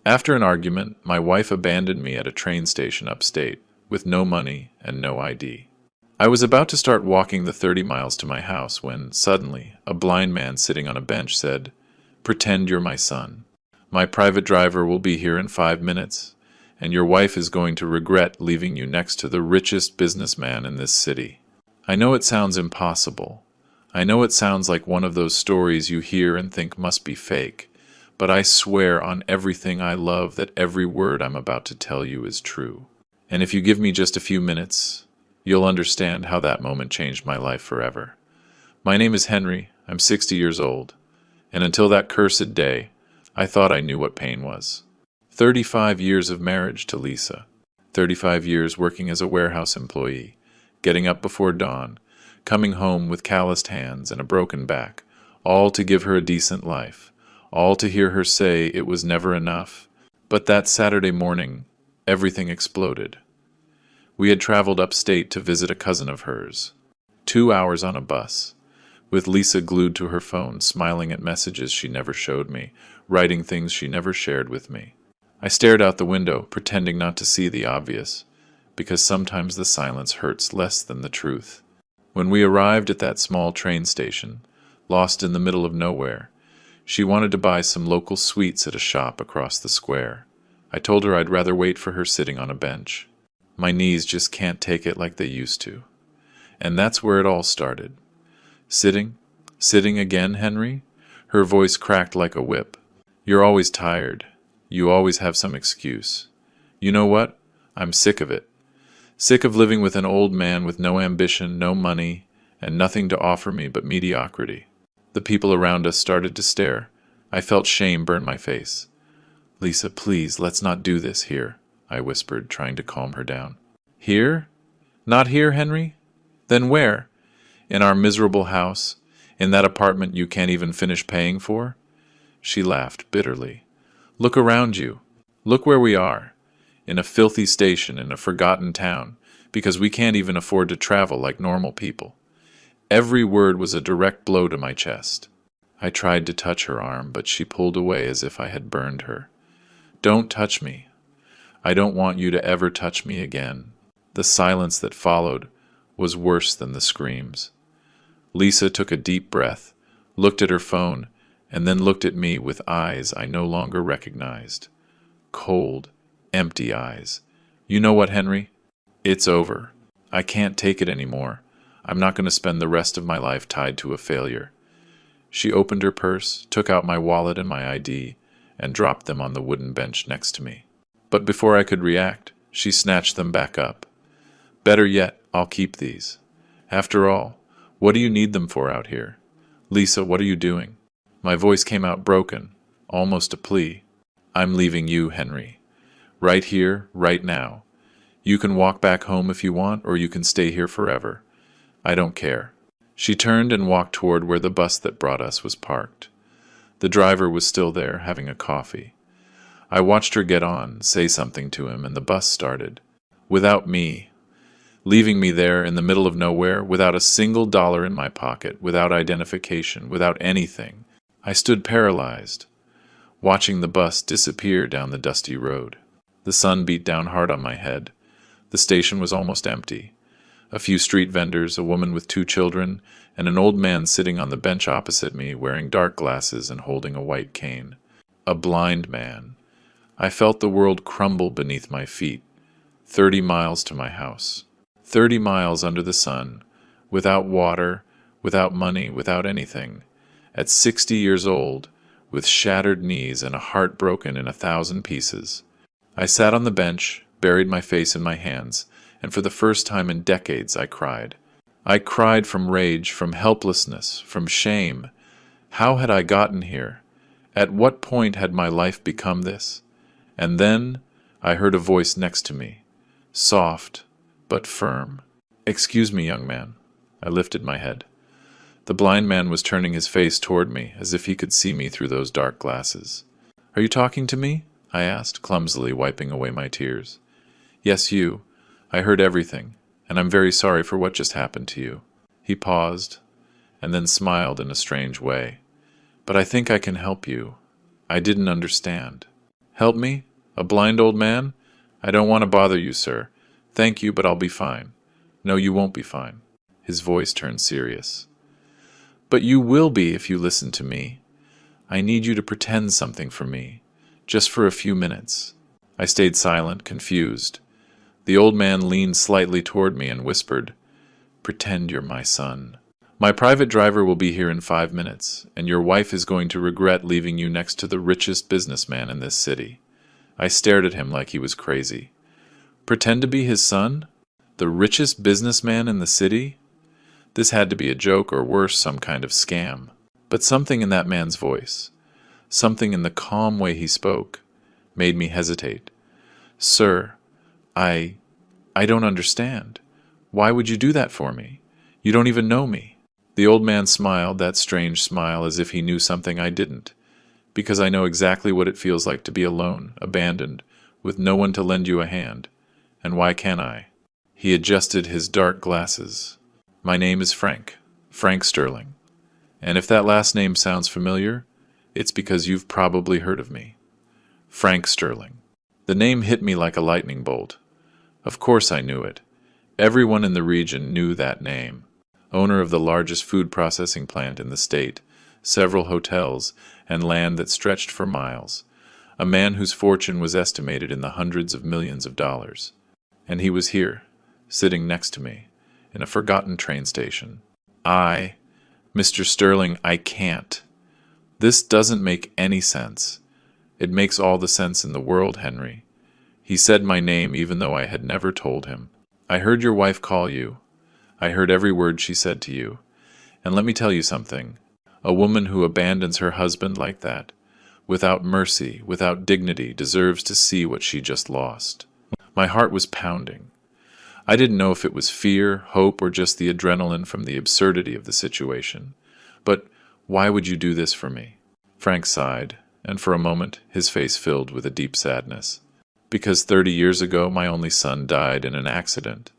After an argument, my wife abandoned me at a train station upstate, with no money and no ID. I was about to start walking the 30 miles to my house when, suddenly, a blind man sitting on a bench said, "Pretend you're my son. My private driver will be here in 5 minutes, and your wife is going to regret leaving you next to the richest businessman in this city." I know it sounds impossible. I know it sounds like one of those stories you hear and think must be fake, but I swear on everything I love that every word I'm about to tell you is true. And if you give me just a few minutes, you'll understand how that moment changed my life forever. My name is Henry. I'm 60 years old. And until that cursed day, I thought I knew what pain was. 35 years of marriage to Lisa. 35 years working as a warehouse employee, getting up before dawn, coming home with calloused hands and a broken back, all to give her a decent life, all to hear her say it was never enough. But that Saturday morning, everything exploded. We had traveled upstate to visit a cousin of hers. 2 hours on a bus, with Lisa glued to her phone, smiling at messages she never showed me, writing things she never shared with me. I stared out the window, pretending not to see the obvious, because sometimes the silence hurts less than the truth. When we arrived at that small train station, lost in the middle of nowhere, she wanted to buy some local sweets at a shop across the square. I told her I'd rather wait for her sitting on a bench. My knees just can't take it like they used to. And that's where it all started. Sitting again, Henry? Her voice cracked like a whip. You're always tired. You always have some excuse. You know what? I'm sick of it. Sick of living with an old man with no ambition, no money, and nothing to offer me but mediocrity. The people around us started to stare. I felt shame burn my face. "Lisa, please, let's not do this here," I whispered, trying to calm her down. "Here? Not here, Henry? Then where? In our miserable house? In that apartment you can't even finish paying for?" She laughed bitterly. "Look around you. Look where we are. In a filthy station in a forgotten town, because we can't even afford to travel like normal people." Every word was a direct blow to my chest. I tried to touch her arm, but she pulled away as if I had burned her. "Don't touch me. I don't want you to ever touch me again." The silence that followed was worse than the screams. Lisa took a deep breath, looked at her phone, and then looked at me with eyes I no longer recognized. Cold, empty eyes. "You know what, Henry? It's over. I can't take it anymore. I'm not going to spend the rest of my life tied to a failure." She opened her purse, took out my wallet and my ID, and dropped them on the wooden bench next to me. But before I could react, she snatched them back up. "Better yet, I'll keep these. After all, what do you need them for out here? Lisa, what are you doing?" My voice came out broken, almost a plea. "I'm leaving you, Henry. Right here, right now. You can walk back home if you want, or you can stay here forever. I don't care." She turned and walked toward where the bus that brought us was parked. The driver was still there, having a coffee. I watched her get on, say something to him, and the bus started. Without me. Leaving me there in the middle of nowhere, without a single dollar in my pocket, without identification, without anything. I stood paralyzed, watching the bus disappear down the dusty road. The sun beat down hard on my head. The station was almost empty. A few street vendors, a woman with 2 children, and an old man sitting on the bench opposite me wearing dark glasses and holding a white cane. A blind man. I felt the world crumble beneath my feet. 30 miles to my house. 30 miles under the sun, without water, without money, without anything. At 60 years old, with shattered knees and a heart broken in 1,000 pieces. I sat on the bench, buried my face in my hands, and for the first time in decades I cried. I cried from rage, from helplessness, from shame. How had I gotten here? At what point had my life become this? And then I heard a voice next to me, soft but firm. "Excuse me, young man." I lifted my head. The blind man was turning his face toward me, as if he could see me through those dark glasses. "Are you talking to me?" I asked, clumsily wiping away my tears. "Yes, you. I heard everything, and I'm very sorry for what just happened to you." He paused, and then smiled in a strange way. "But I think I can help you. I didn't understand." Help me? A blind old man? I don't want to bother you, sir. Thank you, but I'll be fine. No, you won't be fine. His voice turned serious. But you will be if you listen to me. I need you to pretend something for me, just for a few minutes. I stayed silent, confused. The old man leaned slightly toward me and whispered, "Pretend you're my son. My private driver will be here in 5 minutes, and your wife is going to regret leaving you next to the richest businessman in this city." I stared at him like he was crazy. Pretend to be his son? The richest businessman in the city? This had to be a joke or worse, some kind of scam. But something in that man's voice, something in the calm way he spoke, made me hesitate. "Sir, I don't understand. Why would you do that for me? You don't even know me." The old man smiled, that strange smile, as if he knew something I didn't. "Because I know exactly what it feels like to be alone, abandoned, with no one to lend you a hand. And why can't I?" He adjusted his dark glasses. "My name is Frank, Frank Sterling. And if that last name sounds familiar, it's because you've probably heard of me. Frank Sterling." The name hit me like a lightning bolt. Of course I knew it. Everyone in the region knew that name. Owner of the largest food processing plant in the state, several hotels, and land that stretched for miles. A man whose fortune was estimated in the hundreds of millions of dollars. And he was here, sitting next to me, in a forgotten train station. Mr. Sterling, I can't. This doesn't make any sense. It makes all the sense in the world, Henry. He said my name even though I had never told him. I heard your wife call you. I heard every word she said to you. And let me tell you something. A woman who abandons her husband like that, without mercy, without dignity, deserves to see what she just lost. My heart was pounding. I didn't know if it was fear, hope, or just the adrenaline from the absurdity of the situation. But why would you do this for me? Frank sighed, and for a moment his face filled with a deep sadness. Because 30 years ago my only son died in an accident.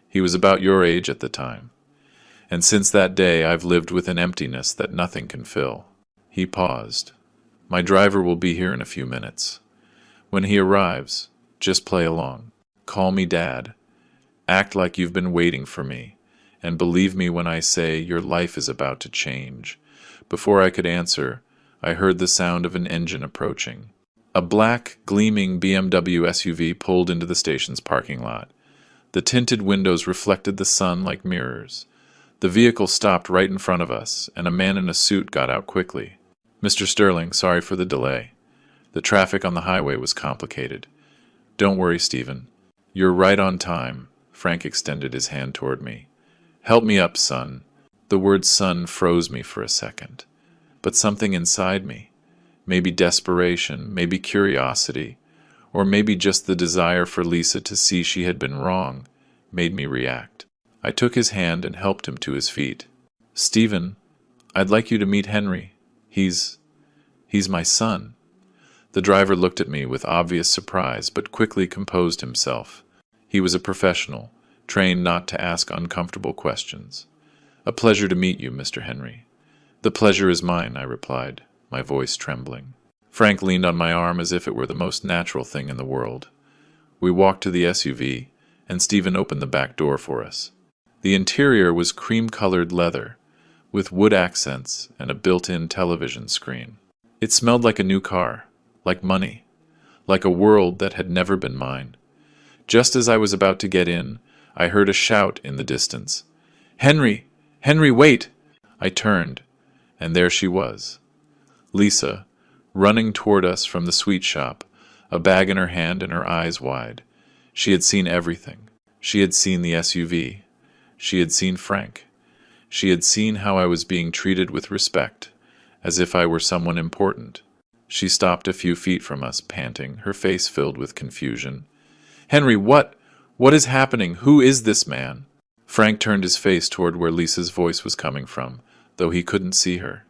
He was about your age at the time. And since that day I've lived with an emptiness that nothing can fill. He paused. My driver will be here in a few minutes. When he arrives, just play along. Call me Dad. Act like you've been waiting for me, and believe me when I say your life is about to change. Before I could answer, I heard the sound of an engine approaching. A black, gleaming BMW SUV pulled into the station's parking lot. The tinted windows reflected the sun like mirrors. The vehicle stopped right in front of us, and a man in a suit got out quickly. "Mr. Sterling, sorry for the delay. The traffic on the highway was complicated. Don't worry, Stephen. You're right on time." Frank extended his hand toward me. "Help me up, son." The word son froze me for a second. But something inside me, maybe desperation, maybe curiosity, or maybe just the desire for Lisa to see she had been wrong, made me react. I took his hand and helped him to his feet. "Stephen, I'd like you to meet Henry. He's my son." The driver looked at me with obvious surprise, but quickly composed himself. He was a professional, trained not to ask uncomfortable questions. "A pleasure to meet you, Mr. Henry." "The pleasure is mine," I replied, my voice trembling. Frank leaned on my arm as if it were the most natural thing in the world. We walked to the SUV, and Stephen opened the back door for us. The interior was cream-colored leather, with wood accents and a built-in television screen. It smelled like a new car, like money, like a world that had never been mine. Just as I was about to get in, I heard a shout in the distance. "Henry! Henry, wait!" I turned, and there she was. Lisa, running toward us from the sweet shop, a bag in her hand and her eyes wide. She had seen everything. She had seen the SUV. She had seen Frank. She had seen how I was being treated with respect, as if I were someone important. She stopped a few feet from us, panting, her face filled with confusion. "Henry, what is happening? Who is this man?" Frank turned his face toward where Lisa's voice was coming from, though he couldn't see her.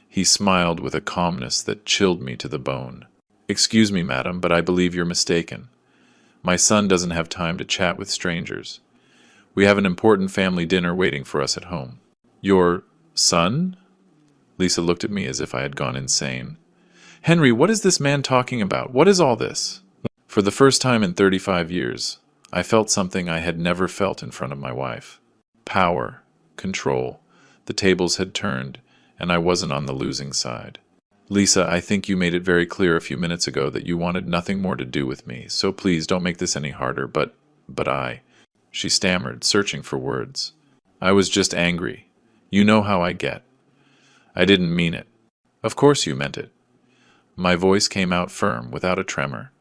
He smiled with a calmness that chilled me to the bone. "Excuse me, madam, but I believe you're mistaken. My son doesn't have time to chat with strangers. We have an important family dinner waiting for us at home." "Your son?" Lisa looked at me as if I had gone insane. Henry, what is this man talking about? What is all this? For the first time in 35 years, I felt something I had never felt in front of my wife. Power, control. The tables had turned, and I wasn't on the losing side. Lisa, I think you made it very clear a few minutes ago that you wanted nothing more to do with me, so please don't make this any harder, but I... She stammered, searching for words. I was just angry. You know how I get. I didn't mean it. Of course you meant it. My voice came out firm, without a tremor.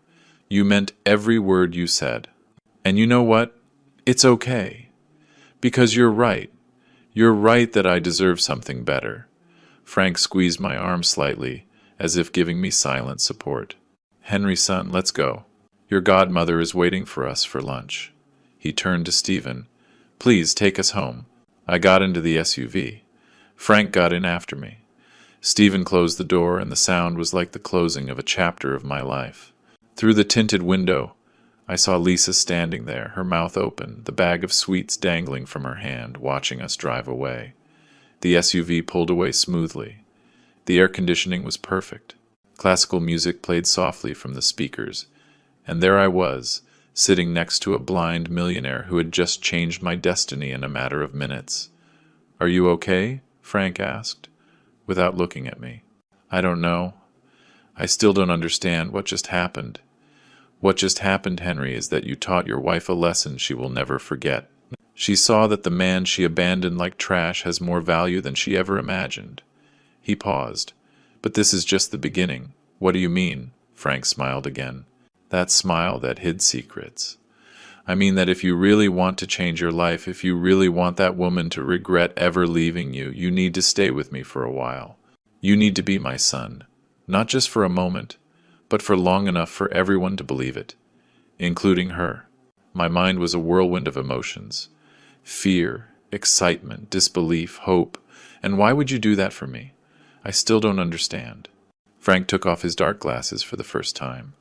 You meant every word you said. And you know what? It's okay. Because you're right. You're right that I deserve something better. Frank squeezed my arm slightly, as if giving me silent support. Henry, son, let's go. Your godmother is waiting for us for lunch. He turned to Stephen. Please take us home. I got into the SUV. Frank got in after me. Stephen closed the door, and the sound was like the closing of a chapter of my life. Through the tinted window, I saw Lisa standing there, her mouth open, the bag of sweets dangling from her hand, watching us drive away. The SUV pulled away smoothly. The air conditioning was perfect. Classical music played softly from the speakers, and there I was, sitting next to a blind millionaire who had just changed my destiny in a matter of minutes. Are you okay? Frank asked, without looking at me. I don't know. I still don't understand what just happened. What just happened, Henry, is that you taught your wife a lesson she will never forget. She saw that the man she abandoned like trash has more value than she ever imagined. He paused. But this is just the beginning. What do you mean? Frank smiled again. That smile that hid secrets. I mean that if you really want to change your life, if you really want that woman to regret ever leaving you, you need to stay with me for a while. You need to be my son. Not just for a moment, but for long enough for everyone to believe it, including her. My mind was a whirlwind of emotions. Fear, excitement, disbelief, hope. And why would you do that for me? I still don't understand. Frank took off his dark glasses for the first time.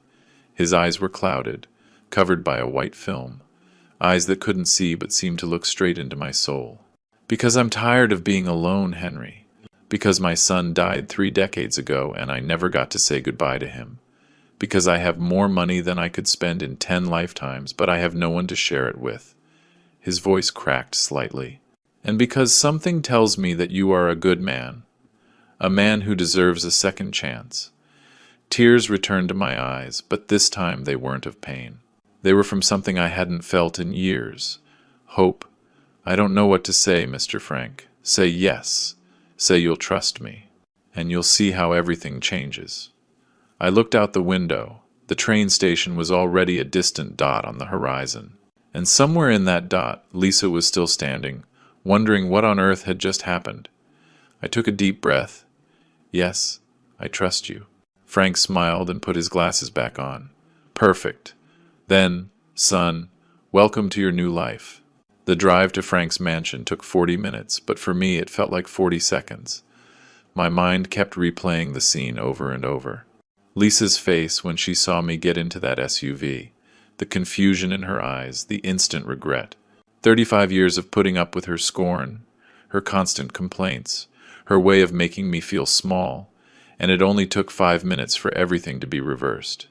His eyes were clouded, covered by a white film, eyes that couldn't see but seemed to look straight into my soul. Because I'm tired of being alone, Henry. Because my son died 3 decades ago and I never got to say goodbye to him. Because I have more money than I could spend in 10 lifetimes, but I have no one to share it with. His voice cracked slightly. And because something tells me that you are a good man, a man who deserves a second chance. Tears returned to my eyes, but this time they weren't of pain. They were from something I hadn't felt in years. Hope. I don't know what to say, Mr. Frank. Say yes. Say you'll trust me. And you'll see how everything changes. I looked out the window. The train station was already a distant dot on the horizon. And somewhere in that dot, Lisa was still standing, wondering what on earth had just happened. I took a deep breath. Yes, I trust you. Frank smiled and put his glasses back on. Perfect. Then, son, welcome to your new life. The drive to Frank's mansion took 40 minutes, but for me it felt like 40 seconds. My mind kept replaying the scene over and over. Lisa's face when she saw me get into that SUV, the confusion in her eyes, the instant regret. 35 years of putting up with her scorn, her constant complaints, her way of making me feel small, and it only took 5 minutes for everything to be reversed.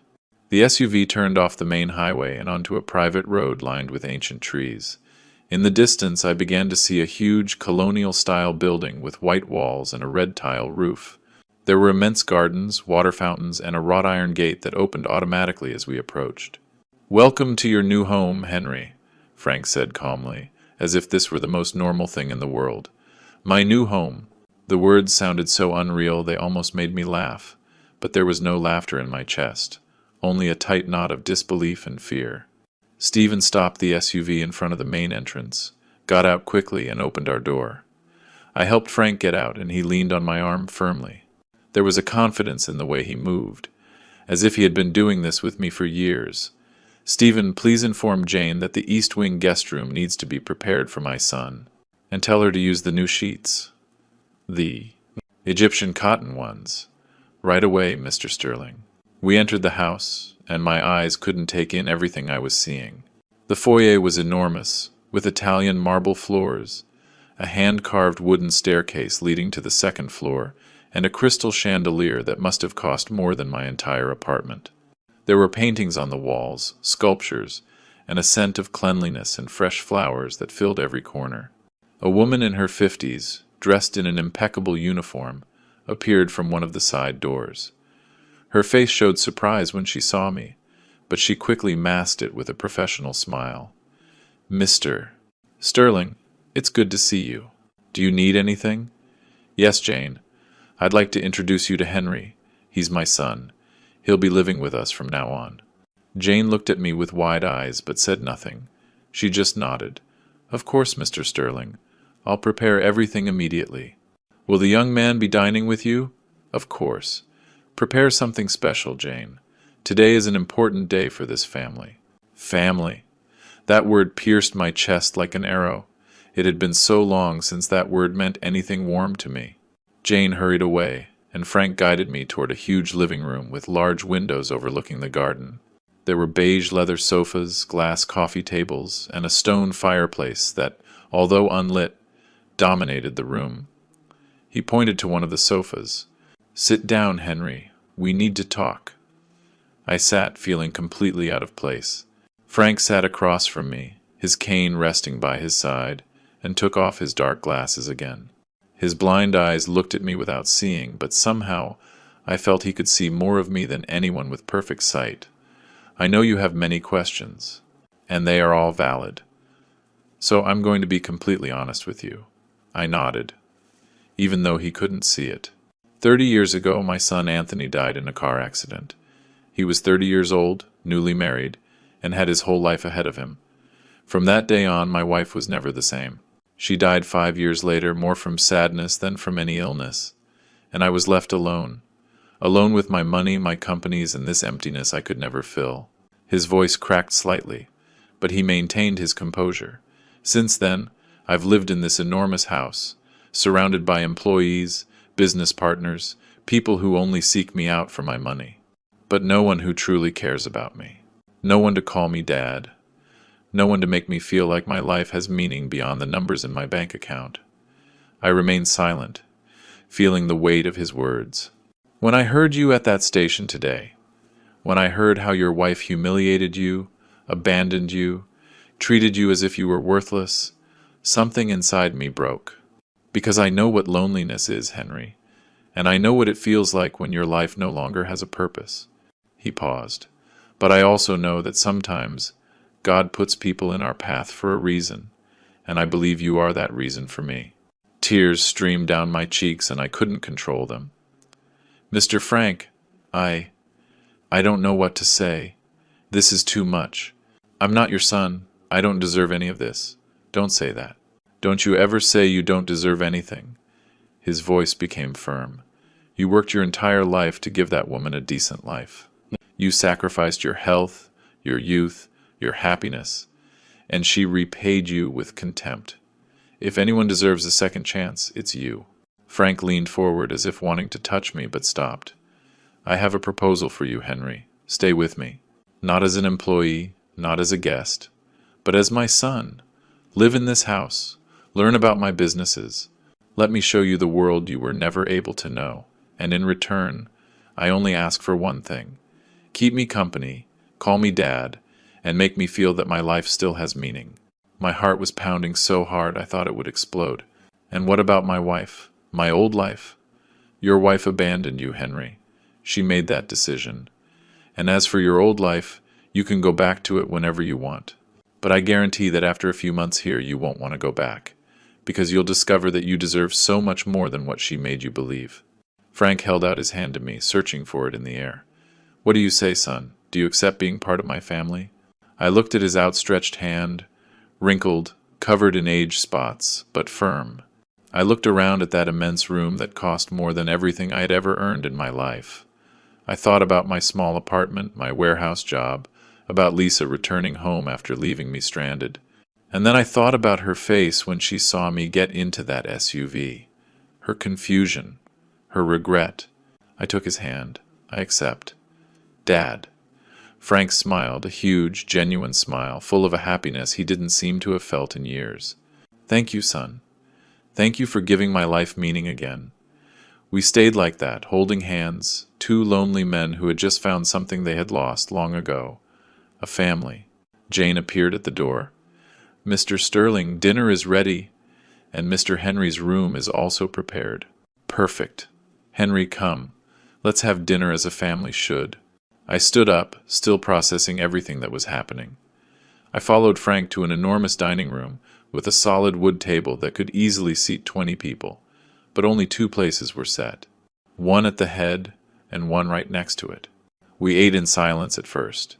The SUV turned off the main highway and onto a private road lined with ancient trees. In the distance, I began to see a huge colonial-style building with white walls and a red tile roof. There were immense gardens, water fountains, and a wrought iron gate that opened automatically as we approached. "Welcome to your new home, Henry," Frank said calmly, as if this were the most normal thing in the world. "My new home." The words sounded so unreal they almost made me laugh, but there was no laughter in my chest, only a tight knot of disbelief and fear. Stephen stopped the SUV in front of the main entrance, got out quickly, and opened our door. I helped Frank get out, and he leaned on my arm firmly. There was a confidence in the way he moved, as if he had been doing this with me for years. "Stephen, please inform Jane that the East Wing guest room needs to be prepared for my son, and tell her to use the new sheets. The Egyptian cotton ones. Right away, Mr. Sterling." We entered the house, and my eyes couldn't take in everything I was seeing. The foyer was enormous, with Italian marble floors, a hand-carved wooden staircase leading to the second floor, and a crystal chandelier that must have cost more than my entire apartment. There were paintings on the walls, sculptures, and a scent of cleanliness and fresh flowers that filled every corner. A woman in her 50s, dressed in an impeccable uniform, appeared from one of the side doors. Her face showed surprise when she saw me, but she quickly masked it with a professional smile. "Mr. Sterling, it's good to see you. Do you need anything?" "Yes, Jane. I'd like to introduce you to Henry. He's my son. He'll be living with us from now on." Jane looked at me with wide eyes but said nothing. She just nodded. "Of course, Mr. Sterling. I'll prepare everything immediately." "Will the young man be dining with you?" "Of course. Prepare something special, Jane. Today is an important day for this family." Family. That word pierced my chest like an arrow. It had been so long since that word meant anything warm to me. Jane hurried away, and Frank guided me toward a huge living room with large windows overlooking the garden. There were beige leather sofas, glass coffee tables, and a stone fireplace that, although unlit, dominated the room. He pointed to one of the sofas. "Sit down, Henry. We need to talk." I sat, feeling completely out of place. Frank sat across from me, his cane resting by his side, and took off his dark glasses again. His blind eyes looked at me without seeing, but somehow I felt he could see more of me than anyone with perfect sight. "I know you have many questions, and they are all valid. So I'm going to be completely honest with you." I nodded, even though he couldn't see it. 30 years ago, my son Anthony died in a car accident. He was 30 years old, newly married, and had his whole life ahead of him. From that day on, my wife was never the same. She died 5 years later, more from sadness than from any illness. And I was left alone. Alone with my money, my companies, and this emptiness I could never fill. His voice cracked slightly, but he maintained his composure. Since then, I've lived in this enormous house, surrounded by employees, business partners, people who only seek me out for my money. But no one who truly cares about me. No one to call me dad. No one to make me feel like my life has meaning beyond the numbers in my bank account. I remained silent, feeling the weight of his words. "When I heard you at that station today, when I heard how your wife humiliated you, abandoned you, treated you as if you were worthless, something inside me broke. Because I know what loneliness is, Henry, and I know what it feels like when your life no longer has a purpose." He paused. "But I also know that sometimes God puts people in our path for a reason, and I believe you are that reason for me." Tears streamed down my cheeks and I couldn't control them. "Mr. Frank, I don't know what to say. This is too much. I'm not your son. I don't deserve any of this. Don't say that. Don't you ever say you don't deserve anything." His voice became firm. "You worked your entire life to give that woman a decent life. You sacrificed your health, your youth, your happiness, and she repaid you with contempt. If anyone deserves a second chance, it's you." Frank leaned forward as if wanting to touch me, but stopped. "I have a proposal for you, Henry. Stay with me. Not as an employee, not as a guest, but as my son. Live in this house. Learn about my businesses. Let me show you the world you were never able to know. And in return, I only ask for one thing. Keep me company, call me Dad, and make me feel that my life still has meaning." My heart was pounding so hard I thought it would explode. "And what about my wife? My old life?" "Your wife abandoned you, Henry. She made that decision. And as for your old life, you can go back to it whenever you want. But I guarantee that after a few months here you won't want to go back, because you'll discover that you deserve so much more than what she made you believe." Frank held out his hand to me, searching for it in the air. "What do you say, son? Do you accept being part of my family?" I looked at his outstretched hand, wrinkled, covered in age spots, but firm. I looked around at that immense room that cost more than everything I had ever earned in my life. I thought about my small apartment, my warehouse job, about Lisa returning home after leaving me stranded. And then I thought about her face when she saw me get into that SUV. Her confusion, her regret. I took his hand. "I accept." "Dad." Frank smiled, a huge, genuine smile, full of a happiness he didn't seem to have felt in years. "Thank you, son. Thank you for giving my life meaning again. We stayed like that, holding hands, two lonely men who had just found something they had lost long ago, a family. Jane appeared at the door. "Mr. Sterling, dinner is ready, and Mr. Henry's room is also prepared." "Perfect. Henry, come. Let's have dinner as a family should." I stood up, still processing everything that was happening. I followed Frank to an enormous dining room with a solid wood table that could easily seat 20 people, but only two places were set, one at the head and one right next to it. We ate in silence at first.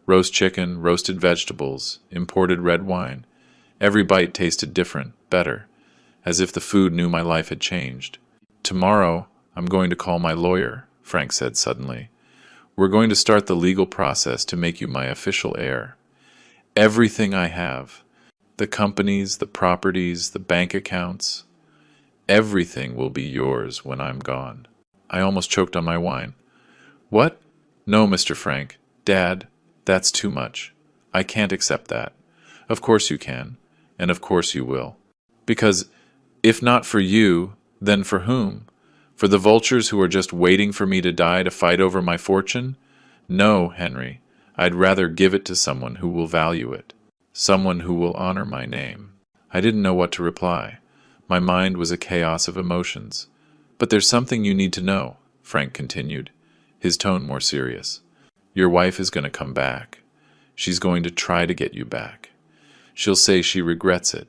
Roast chicken, roasted vegetables, imported red wine. Every bite tasted different, better, as if the food knew my life had changed. "Tomorrow, I'm going to call my lawyer," Frank said suddenly. "We're going to start the legal process to make you my official heir. Everything I have, the companies, the properties, the bank accounts, everything will be yours when I'm gone." I almost choked on my wine. "What? No, Mr. Frank. Dad, that's too much. I can't accept that." "Of course you can, and of course you will. Because if not for you, then for whom? For the vultures who are just waiting for me to die to fight over my fortune? No, Henry. I'd rather give it to someone who will value it, someone who will honor my name." I didn't know what to reply. My mind was a chaos of emotions. "But there's something you need to know," Frank continued, his tone more serious. "Your wife is going to come back. She's going to try to get you back. She'll say she regrets it,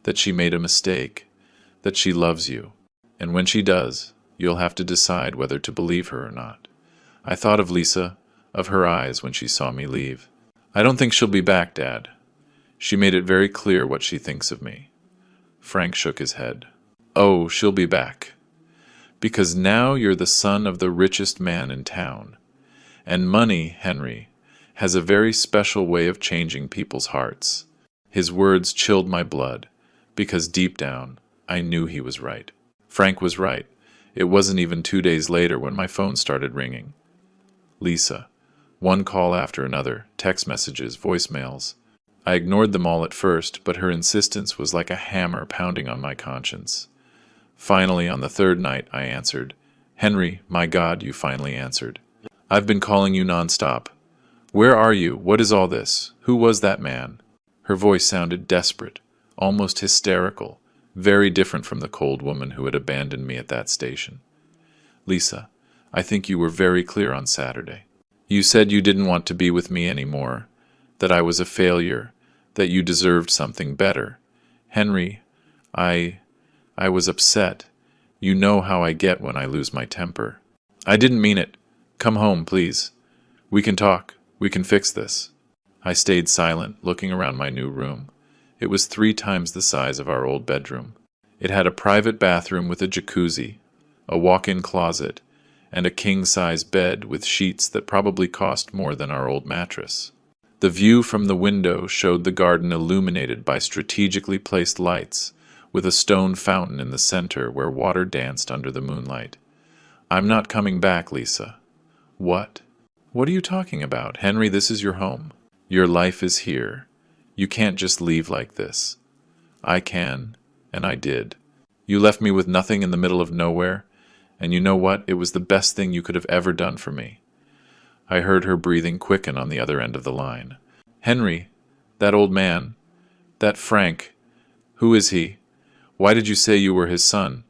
that she made a mistake, that she loves you. And when she does, you'll have to decide whether to believe her or not." I thought of Lisa, of her eyes when she saw me leave. "I don't think she'll be back, Dad. She made it very clear what she thinks of me." Frank shook his head. "Oh, she'll be back. Because now you're the son of the richest man in town. And money, Henry, has a very special way of changing people's hearts." His words chilled my blood, because deep down, I knew he was right. Frank was right. It wasn't even 2 days later when my phone started ringing. Lisa. One call after another, text messages, voicemails. I ignored them all at first, but her insistence was like a hammer pounding on my conscience. Finally, on the third night, I answered. "Henry, my God, you finally answered. I've been calling you nonstop. Where are you? What is all this? Who was that man?" Her voice sounded desperate, almost hysterical, very different from the cold woman who had abandoned me at that station. "Lisa, I think you were very clear on Saturday. You said you didn't want to be with me anymore, that I was a failure, that you deserved something better. Henry, I was upset. You know how I get when I lose my temper. I didn't mean it. Come home, please. We can talk. We can fix this." I stayed silent, looking around my new room. It was 3 times the size of our old bedroom. It had a private bathroom with a jacuzzi, a walk-in closet, and a king-size bed with sheets that probably cost more than our old mattress. The view from the window showed the garden illuminated by strategically placed lights, with a stone fountain in the center where water danced under the moonlight. "I'm not coming back, Lisa." "What? What are you talking about? Henry, this is your home. Your life is here. You can't just leave like this." "I can, and I did. You left me with nothing in the middle of nowhere, and you know what? It was the best thing you could have ever done for me." I heard her breathing quicken on the other end of the line. "Henry, that old man, that Frank, who is he? Why did you say you were his son?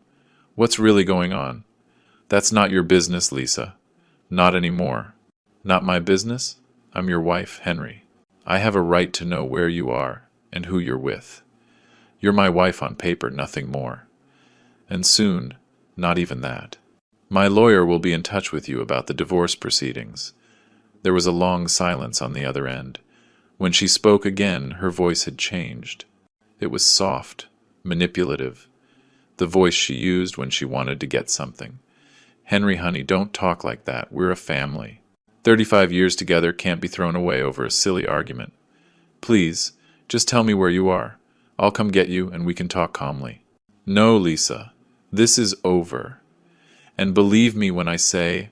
What's really going on?" "That's not your business, Lisa. Not anymore." "Not my business? I'm your wife, Henry. I have a right to know where you are and who you're with. You're my wife on paper, nothing more. And soon, not even that. My lawyer will be in touch with you about the divorce proceedings." There was a long silence on the other end. When she spoke again, her voice had changed. It was soft, manipulative, the voice she used when she wanted to get something. "Henry, honey, don't talk like that. We're a family. 35 years together can't be thrown away over a silly argument. Please, just tell me where you are. I'll come get you and we can talk calmly." "No, Lisa, this is over. And believe me when I say,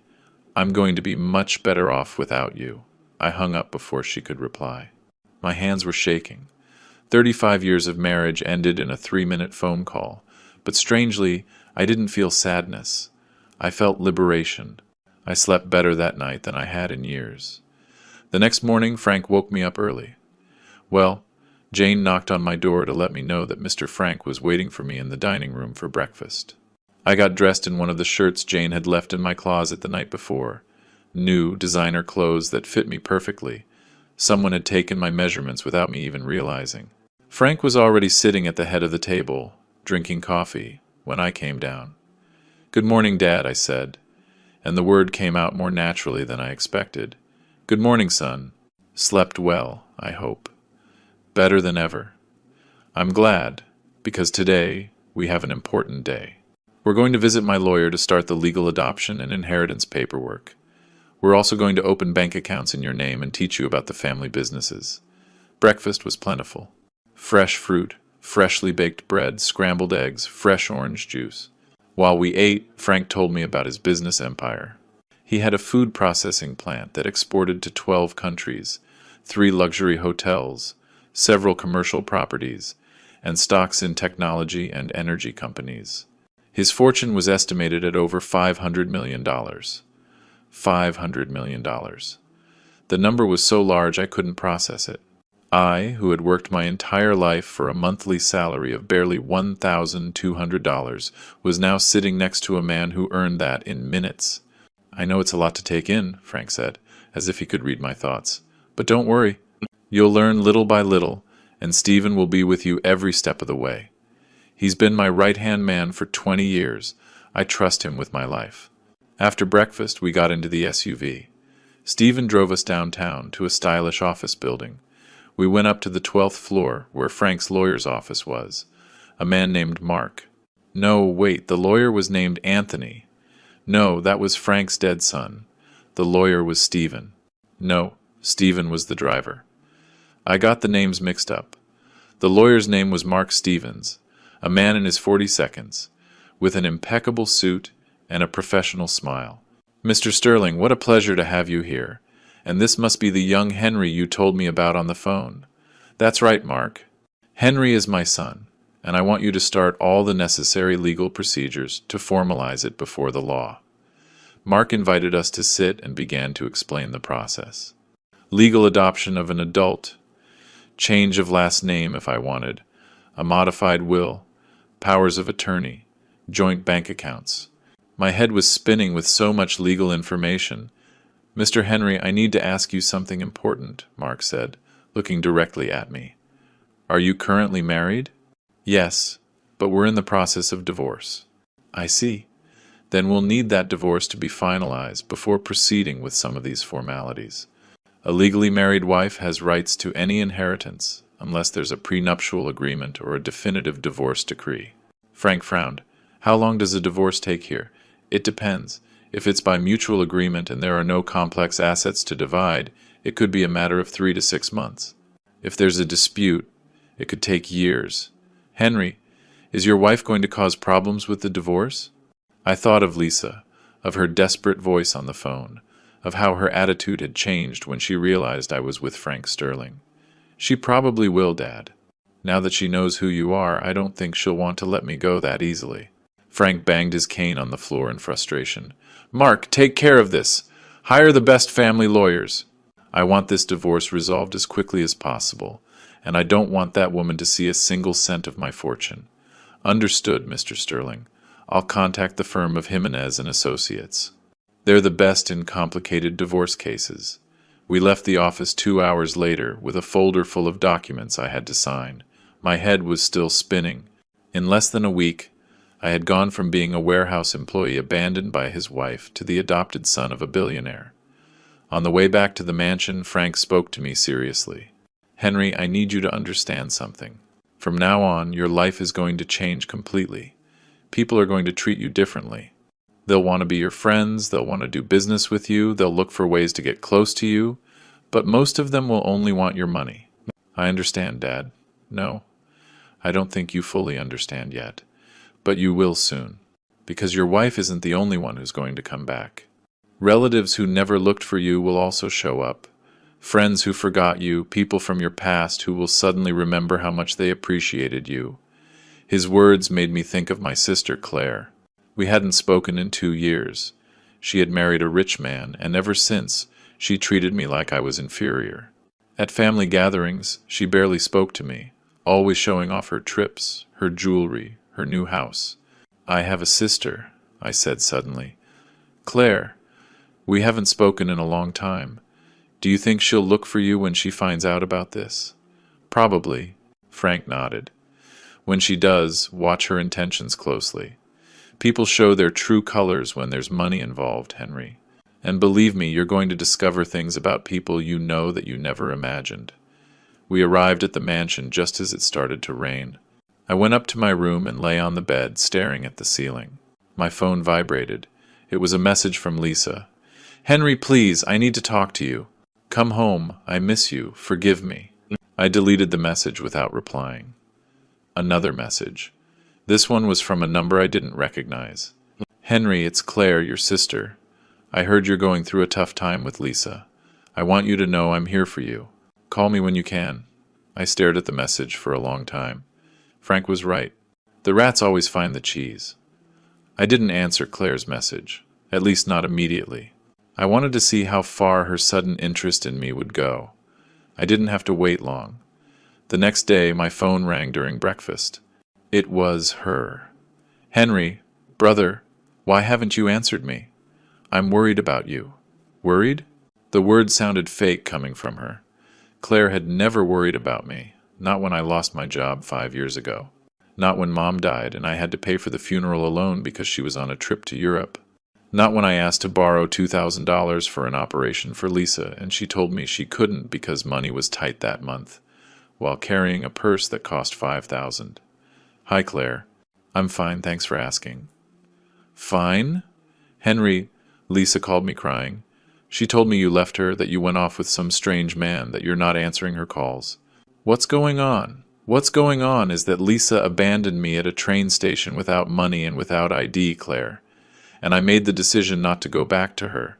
I'm going to be much better off without you." I hung up before she could reply. My hands were shaking. 35 years of marriage ended in a 3-minute phone call, but strangely, I didn't feel sadness, I felt liberation. I slept better that night than I had in years. The next morning, Frank woke me up early. Well, Jane knocked on my door to let me know that Mr. Frank was waiting for me in the dining room for breakfast. I got dressed in one of the shirts Jane had left in my closet the night before. New, designer clothes that fit me perfectly. Someone had taken my measurements without me even realizing. Frank was already sitting at the head of the table, drinking coffee, when I came down. "Good morning, Dad," I said, and the word came out more naturally than I expected. "Good morning, son. Slept well, I hope." "Better than ever." "I'm glad, because today we have an important day. We're going to visit my lawyer to start the legal adoption and inheritance paperwork. We're also going to open bank accounts in your name and teach you about the family businesses." Breakfast was plentiful. Fresh fruit, freshly baked bread, scrambled eggs, fresh orange juice. While we ate, Frank told me about his business empire. He had a food processing plant that exported to 12 countries, 3 luxury hotels, several commercial properties, and stocks in technology and energy companies. His fortune was estimated at over $500 million. $500 million. The number was so large I couldn't process it. I, who had worked my entire life for a monthly salary of barely $1,200, was now sitting next to a man who earned that in minutes. "I know it's a lot to take in," Frank said, as if he could read my thoughts. "But don't worry. You'll learn little by little, and Stephen will be with you every step of the way. He's been my right-hand man for 20 years. I trust him with my life." After breakfast, we got into the SUV. Stephen drove us downtown to a stylish office building. We went up to the 12th floor, where Frank's lawyer's office was. A man named Mark. No, wait, the lawyer was named Anthony. No, that was Frank's dead son. The lawyer was Stephen. No, Stephen was the driver. I got the names mixed up. The lawyer's name was Mark Stevens, a man in his 42nds, with an impeccable suit and a professional smile. "Mr. Sterling, what a pleasure to have you here. And this must be the young Henry you told me about on the phone." "That's right, Mark. Henry is my son, and I want you to start all the necessary legal procedures to formalize it before the law." Mark invited us to sit and began to explain the process. Legal adoption of an adult, change of last name if I wanted, a modified will, powers of attorney, joint bank accounts. My head was spinning with so much legal information. "Mr. Henry, I need to ask you something important," Mark said, looking directly at me. "Are you currently married?" "Yes, but we're in the process of divorce." "I see. Then we'll need that divorce to be finalized before proceeding with some of these formalities. A legally married wife has rights to any inheritance, unless there's a prenuptial agreement or a definitive divorce decree." Frank frowned. "How long does a divorce take here?" "It depends. If it's by mutual agreement and there are no complex assets to divide, it could be a matter of 3 to 6 months. If there's a dispute, it could take years. Henry, is your wife going to cause problems with the divorce?" I thought of Lisa, of her desperate voice on the phone, of how her attitude had changed when she realized I was with Frank Sterling. "She probably will, Dad. Now that she knows who you are, I don't think she'll want to let me go that easily." Frank banged his cane on the floor in frustration. "Mark, take care of this. Hire the best family lawyers. I want this divorce resolved as quickly as possible, and I don't want that woman to see a single cent of my fortune." "Understood, Mr. Sterling. I'll contact the firm of Jimenez and Associates. They're the best in complicated divorce cases." We left the office 2 hours later with a folder full of documents I had to sign. My head was still spinning. In less than a week, I had gone from being a warehouse employee abandoned by his wife to the adopted son of a billionaire. On the way back to the mansion, Frank spoke to me seriously. "Henry, I need you to understand something. From now on, your life is going to change completely. People are going to treat you differently. They'll want to be your friends, they'll want to do business with you, they'll look for ways to get close to you, but most of them will only want your money." "I understand, Dad." "No, I don't think you fully understand yet. But you will soon, because your wife isn't the only one who's going to come back. Relatives who never looked for you will also show up. Friends who forgot you, people from your past who will suddenly remember how much they appreciated you." His words made me think of my sister Claire. We hadn't spoken in 2 years. She had married a rich man, and ever since, she treated me like I was inferior. At family gatherings, she barely spoke to me, always showing off her trips, her jewelry, her new house. "I have a sister," I said suddenly. "Claire, we haven't spoken in a long time. Do you think she'll look for you when she finds out about this?" "Probably," Frank nodded. "When she does, watch her intentions closely. People show their true colors when there's money involved, Henry. And believe me, you're going to discover things about people you know that you never imagined." We arrived at the mansion just as it started to rain. I went up to my room and lay on the bed, staring at the ceiling. My phone vibrated. It was a message from Lisa. "Henry, please, I need to talk to you. Come home. I miss you. Forgive me." I deleted the message without replying. Another message. This one was from a number I didn't recognize. "Henry, it's Claire, your sister. I heard you're going through a tough time with Lisa. I want you to know I'm here for you. Call me when you can." I stared at the message for a long time. Frank was right. The rats always find the cheese. I didn't answer Claire's message, at least not immediately. I wanted to see how far her sudden interest in me would go. I didn't have to wait long. The next day, my phone rang during breakfast. It was her. "Henry, brother, why haven't you answered me? I'm worried about you." "Worried?" The word sounded fake coming from her. Claire had never worried about me, not when I lost my job 5 years ago. Not when Mom died and I had to pay for the funeral alone because she was on a trip to Europe. Not when I asked to borrow $2,000 for an operation for Lisa and she told me she couldn't because money was tight that month, while carrying a purse that cost $5,000. "Hi, Claire. I'm fine, thanks for asking." "Fine?" "Henry," Lisa called me crying. "She told me you left her, that you went off with some strange man, that you're not answering her calls." "What's going on?" "What's going on is that Lisa abandoned me at a train station without money and without ID, Claire. And I made the decision not to go back to her."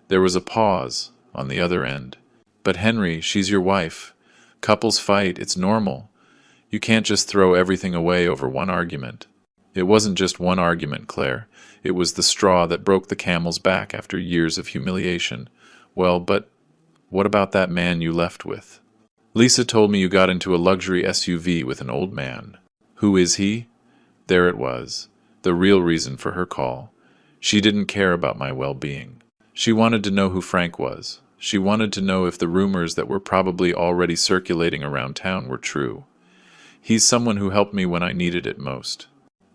There was a pause on the other end. "But Henry, she's your wife. Couples fight, it's normal. You can't just throw everything away over one argument." "It wasn't just one argument, Claire. It was the straw that broke the camel's back after years of humiliation." "Well, but what about that man you left with?" "Lisa told me you got into a luxury SUV with an old man." "Who is he?" There it was, the real reason for her call. She didn't care about my well-being. She wanted to know who Frank was. She wanted to know if the rumors that were probably already circulating around town were true. "He's someone who helped me when I needed it most."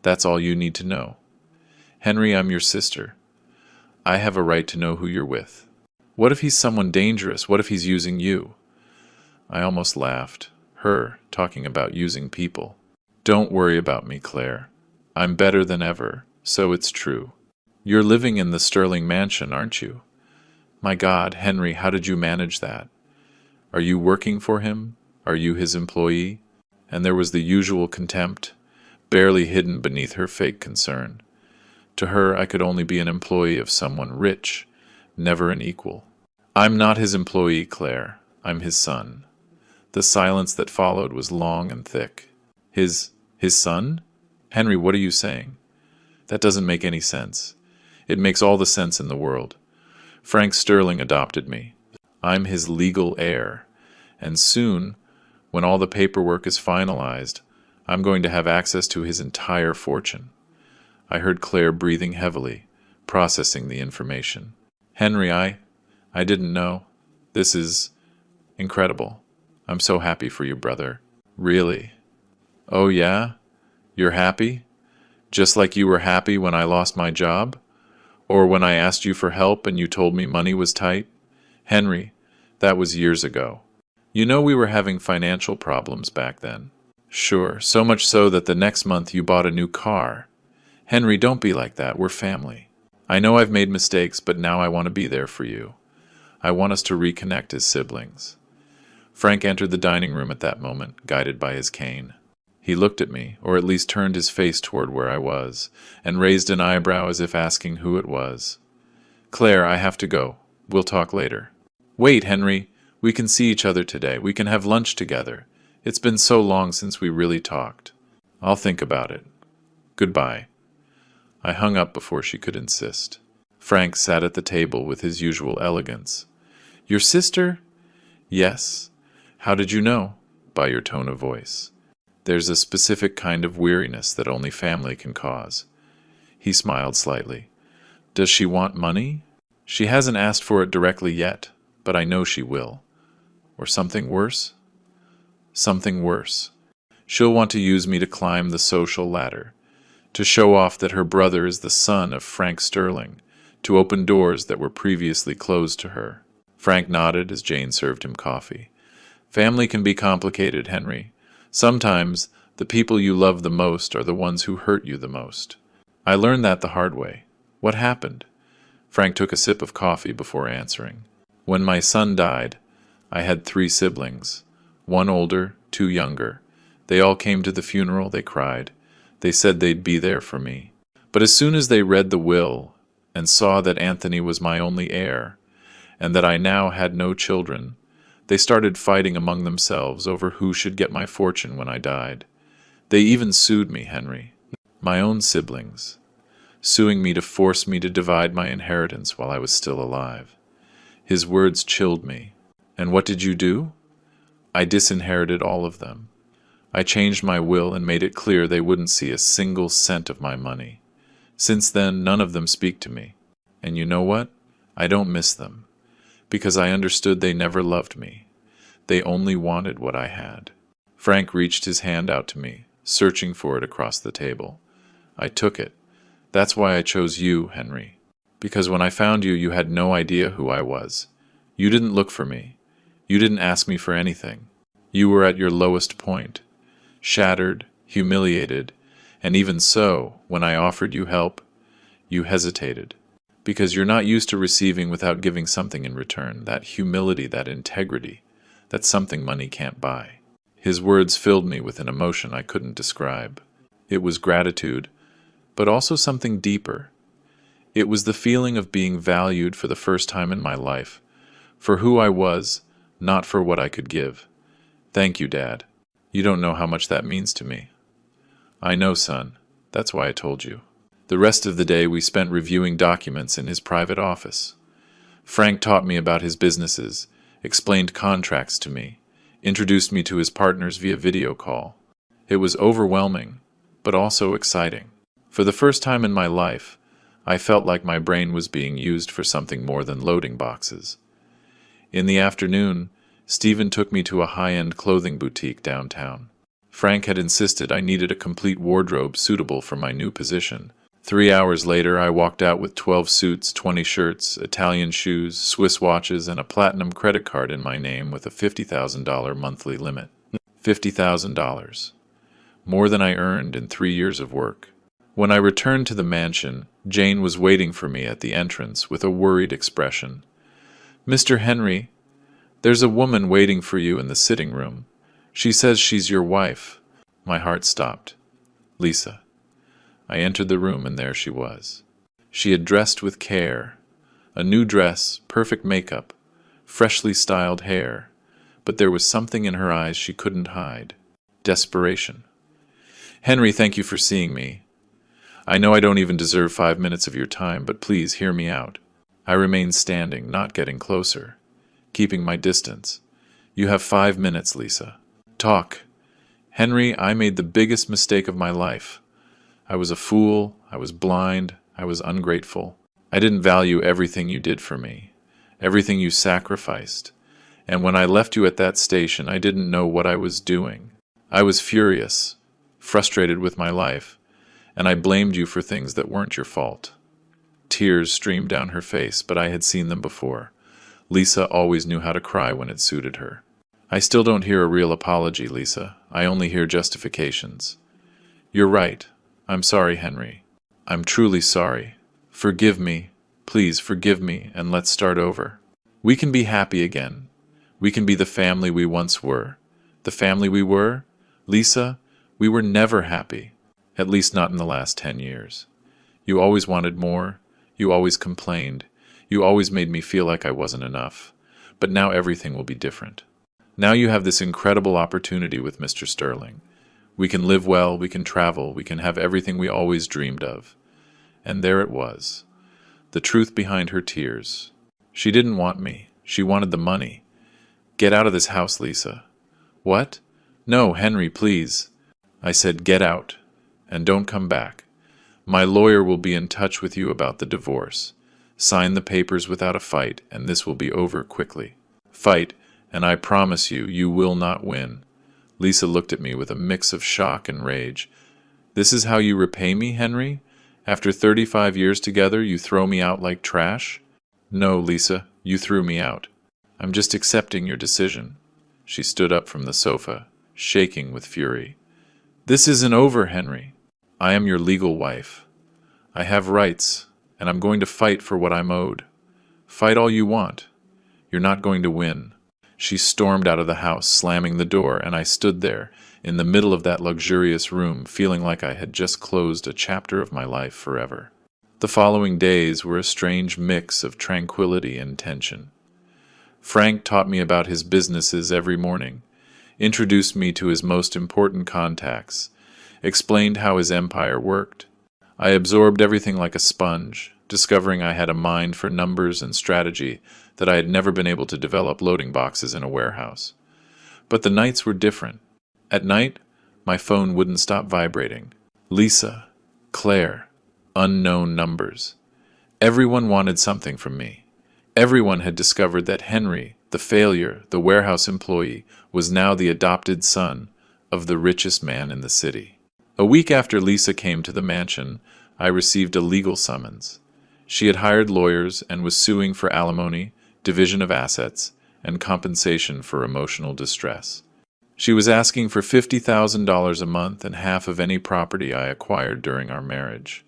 That's all you need to know. "Henry, I'm your sister. I have a right to know who you're with." "What if he's someone dangerous? What if he's using you?" I almost laughed. Her, talking about using people. "Don't worry about me, Claire. I'm better than ever, so it's true." "You're living in the Sterling mansion, aren't you?" "My God, Henry, how did you manage that?" "Are you working for him? Are you his employee?" And there was the usual contempt, barely hidden beneath her fake concern. To her, I could only be an employee of someone rich, never an equal. "I'm not his employee, Claire. I'm his son." The silence that followed was long and thick. His son? Henry, what are you saying? That doesn't make any sense. It makes all the sense in the world. Frank Sterling adopted me. I'm his legal heir. And soon, when all the paperwork is finalized, I'm going to have access to his entire fortune. I heard Claire breathing heavily, processing the information. "Henry, I didn't know. This is incredible. I'm so happy for you, brother." "Really?" "Oh, yeah? You're happy? Just like you were happy when I lost my job? Or when I asked you for help and you told me money was tight?" "Henry, that was years ago. You know we were having financial problems back then." "Sure, so much so that the next month you bought a new car." "Henry, don't be like that. We're family. I know I've made mistakes, but now I want to be there for you. I want us to reconnect as siblings." Frank entered the dining room at that moment, guided by his cane. He looked at me, or at least turned his face toward where I was, and raised an eyebrow as if asking who it was. "Claire, I have to go. We'll talk later." "Wait, Henry. We can see each other today. We can have lunch together. It's been so long since we really talked." "I'll think about it. Goodbye." I hung up before she could insist. Frank sat at the table with his usual elegance. Your sister? Yes. How did you know? By your tone of voice. There's a specific kind of weariness that only family can cause. He smiled slightly. Does she want money? She hasn't asked for it directly yet, but I know she will. Or something worse? Something worse. She'll want to use me to climb the social ladder, to show off that her brother is the son of Frank Sterling, to open doors that were previously closed to her. Frank nodded as Jane served him coffee. Family can be complicated, Henry. Sometimes the people you love the most are the ones who hurt you the most. I learned that the hard way. What happened? Frank took a sip of coffee before answering. When my son died, I had 3 siblings. 1 older, 2 younger. They all came to the funeral, they cried. They said they'd be there for me. But as soon as they read the will and saw that Anthony was my only heir, and that I now had no children, they started fighting among themselves over who should get my fortune when I died. They even sued me, Henry. My own siblings. Suing me to force me to divide my inheritance while I was still alive. His words chilled me. And what did you do? I disinherited all of them. I changed my will and made it clear they wouldn't see a single cent of my money. Since then, none of them speak to me. And you know what? I don't miss them. Because I understood they never loved me. They only wanted what I had. Frank reached his hand out to me, searching for it across the table. I took it. That's why I chose you, Henry. Because when I found you, you had no idea who I was. You didn't look for me. You didn't ask me for anything. You were at your lowest point. Shattered, humiliated, and even so, when I offered you help, you hesitated. Because you're not used to receiving without giving something in return, that humility, that integrity. That's something money can't buy. His words filled me with an emotion I couldn't describe. It was gratitude, but also something deeper. It was the feeling of being valued for the first time in my life, for who I was, not for what I could give. Thank you, Dad. You don't know how much that means to me. I know, son. That's why I told you. The rest of the day we spent reviewing documents in his private office. Frank taught me about his businesses, explained contracts to me, introduced me to his partners via video call. It was overwhelming, but also exciting. For the first time in my life, I felt like my brain was being used for something more than loading boxes. In the afternoon, Stephen took me to a high-end clothing boutique downtown. Frank had insisted I needed a complete wardrobe suitable for my new position. 3 hours later, I walked out with 12 suits, 20 shirts, Italian shoes, Swiss watches, and a platinum credit card in my name with a $50,000 monthly limit. $50,000. More than I earned in 3 years of work. When I returned to the mansion, Jane was waiting for me at the entrance with a worried expression. Mr. Henry, there's a woman waiting for you in the sitting room. She says she's your wife. My heart stopped. Lisa. I entered the room and there she was. She had dressed with care. A new dress, perfect makeup, freshly styled hair. But there was something in her eyes she couldn't hide. Desperation. Henry, thank you for seeing me. I know I don't even deserve 5 minutes of your time, but please hear me out. I remained standing, not getting closer, keeping my distance. You have 5 minutes, Lisa. Talk. Henry, I made the biggest mistake of my life. I was a fool, I was blind, I was ungrateful. I didn't value everything you did for me, everything you sacrificed. And when I left you at that station, I didn't know what I was doing. I was furious, frustrated with my life, and I blamed you for things that weren't your fault. Tears streamed down her face, but I had seen them before. Lisa always knew how to cry when it suited her. I still don't hear a real apology, Lisa. I only hear justifications. You're right. I'm sorry, Henry. I'm truly sorry. Forgive me. Please forgive me, and let's start over. We can be happy again. We can be the family we once were. The family we were? Lisa, we were never happy. At least not in the last 10 years. You always wanted more. You always complained. You always made me feel like I wasn't enough. But now everything will be different. Now you have this incredible opportunity with Mr. Sterling. We can live well, we can travel, we can have everything we always dreamed of. And there it was, the truth behind her tears. She didn't want me. She wanted the money. Get out of this house, Lisa. What? No, Henry, please. I said, get out, and don't come back. My lawyer will be in touch with you about the divorce. Sign the papers without a fight, and this will be over quickly. Fight, and I promise you, you will not win. Lisa looked at me with a mix of shock and rage. This is how you repay me, Henry? After 35 years together, you throw me out like trash? No, Lisa, you threw me out. I'm just accepting your decision. She stood up from the sofa, shaking with fury. This isn't over, Henry. I am your legal wife. I have rights, and I'm going to fight for what I'm owed. Fight all you want. You're not going to win. She stormed out of the house, slamming the door, and I stood there, in the middle of that luxurious room, feeling like I had just closed a chapter of my life forever. The following days were a strange mix of tranquility and tension. Frank taught me about his businesses every morning, introduced me to his most important contacts, explained how his empire worked. I absorbed everything like a sponge, discovering I had a mind for numbers and strategy that I had never been able to develop loading boxes in a warehouse. But the nights were different. At night, my phone wouldn't stop vibrating. Lisa, Claire, unknown numbers. Everyone wanted something from me. Everyone had discovered that Henry, the failure, the warehouse employee, was now the adopted son of the richest man in the city. A week after Lisa came to the mansion, I received a legal summons. She had hired lawyers and was suing for alimony, division of assets, and compensation for emotional distress. She was asking for $50,000 a month and half of any property I acquired during our marriage,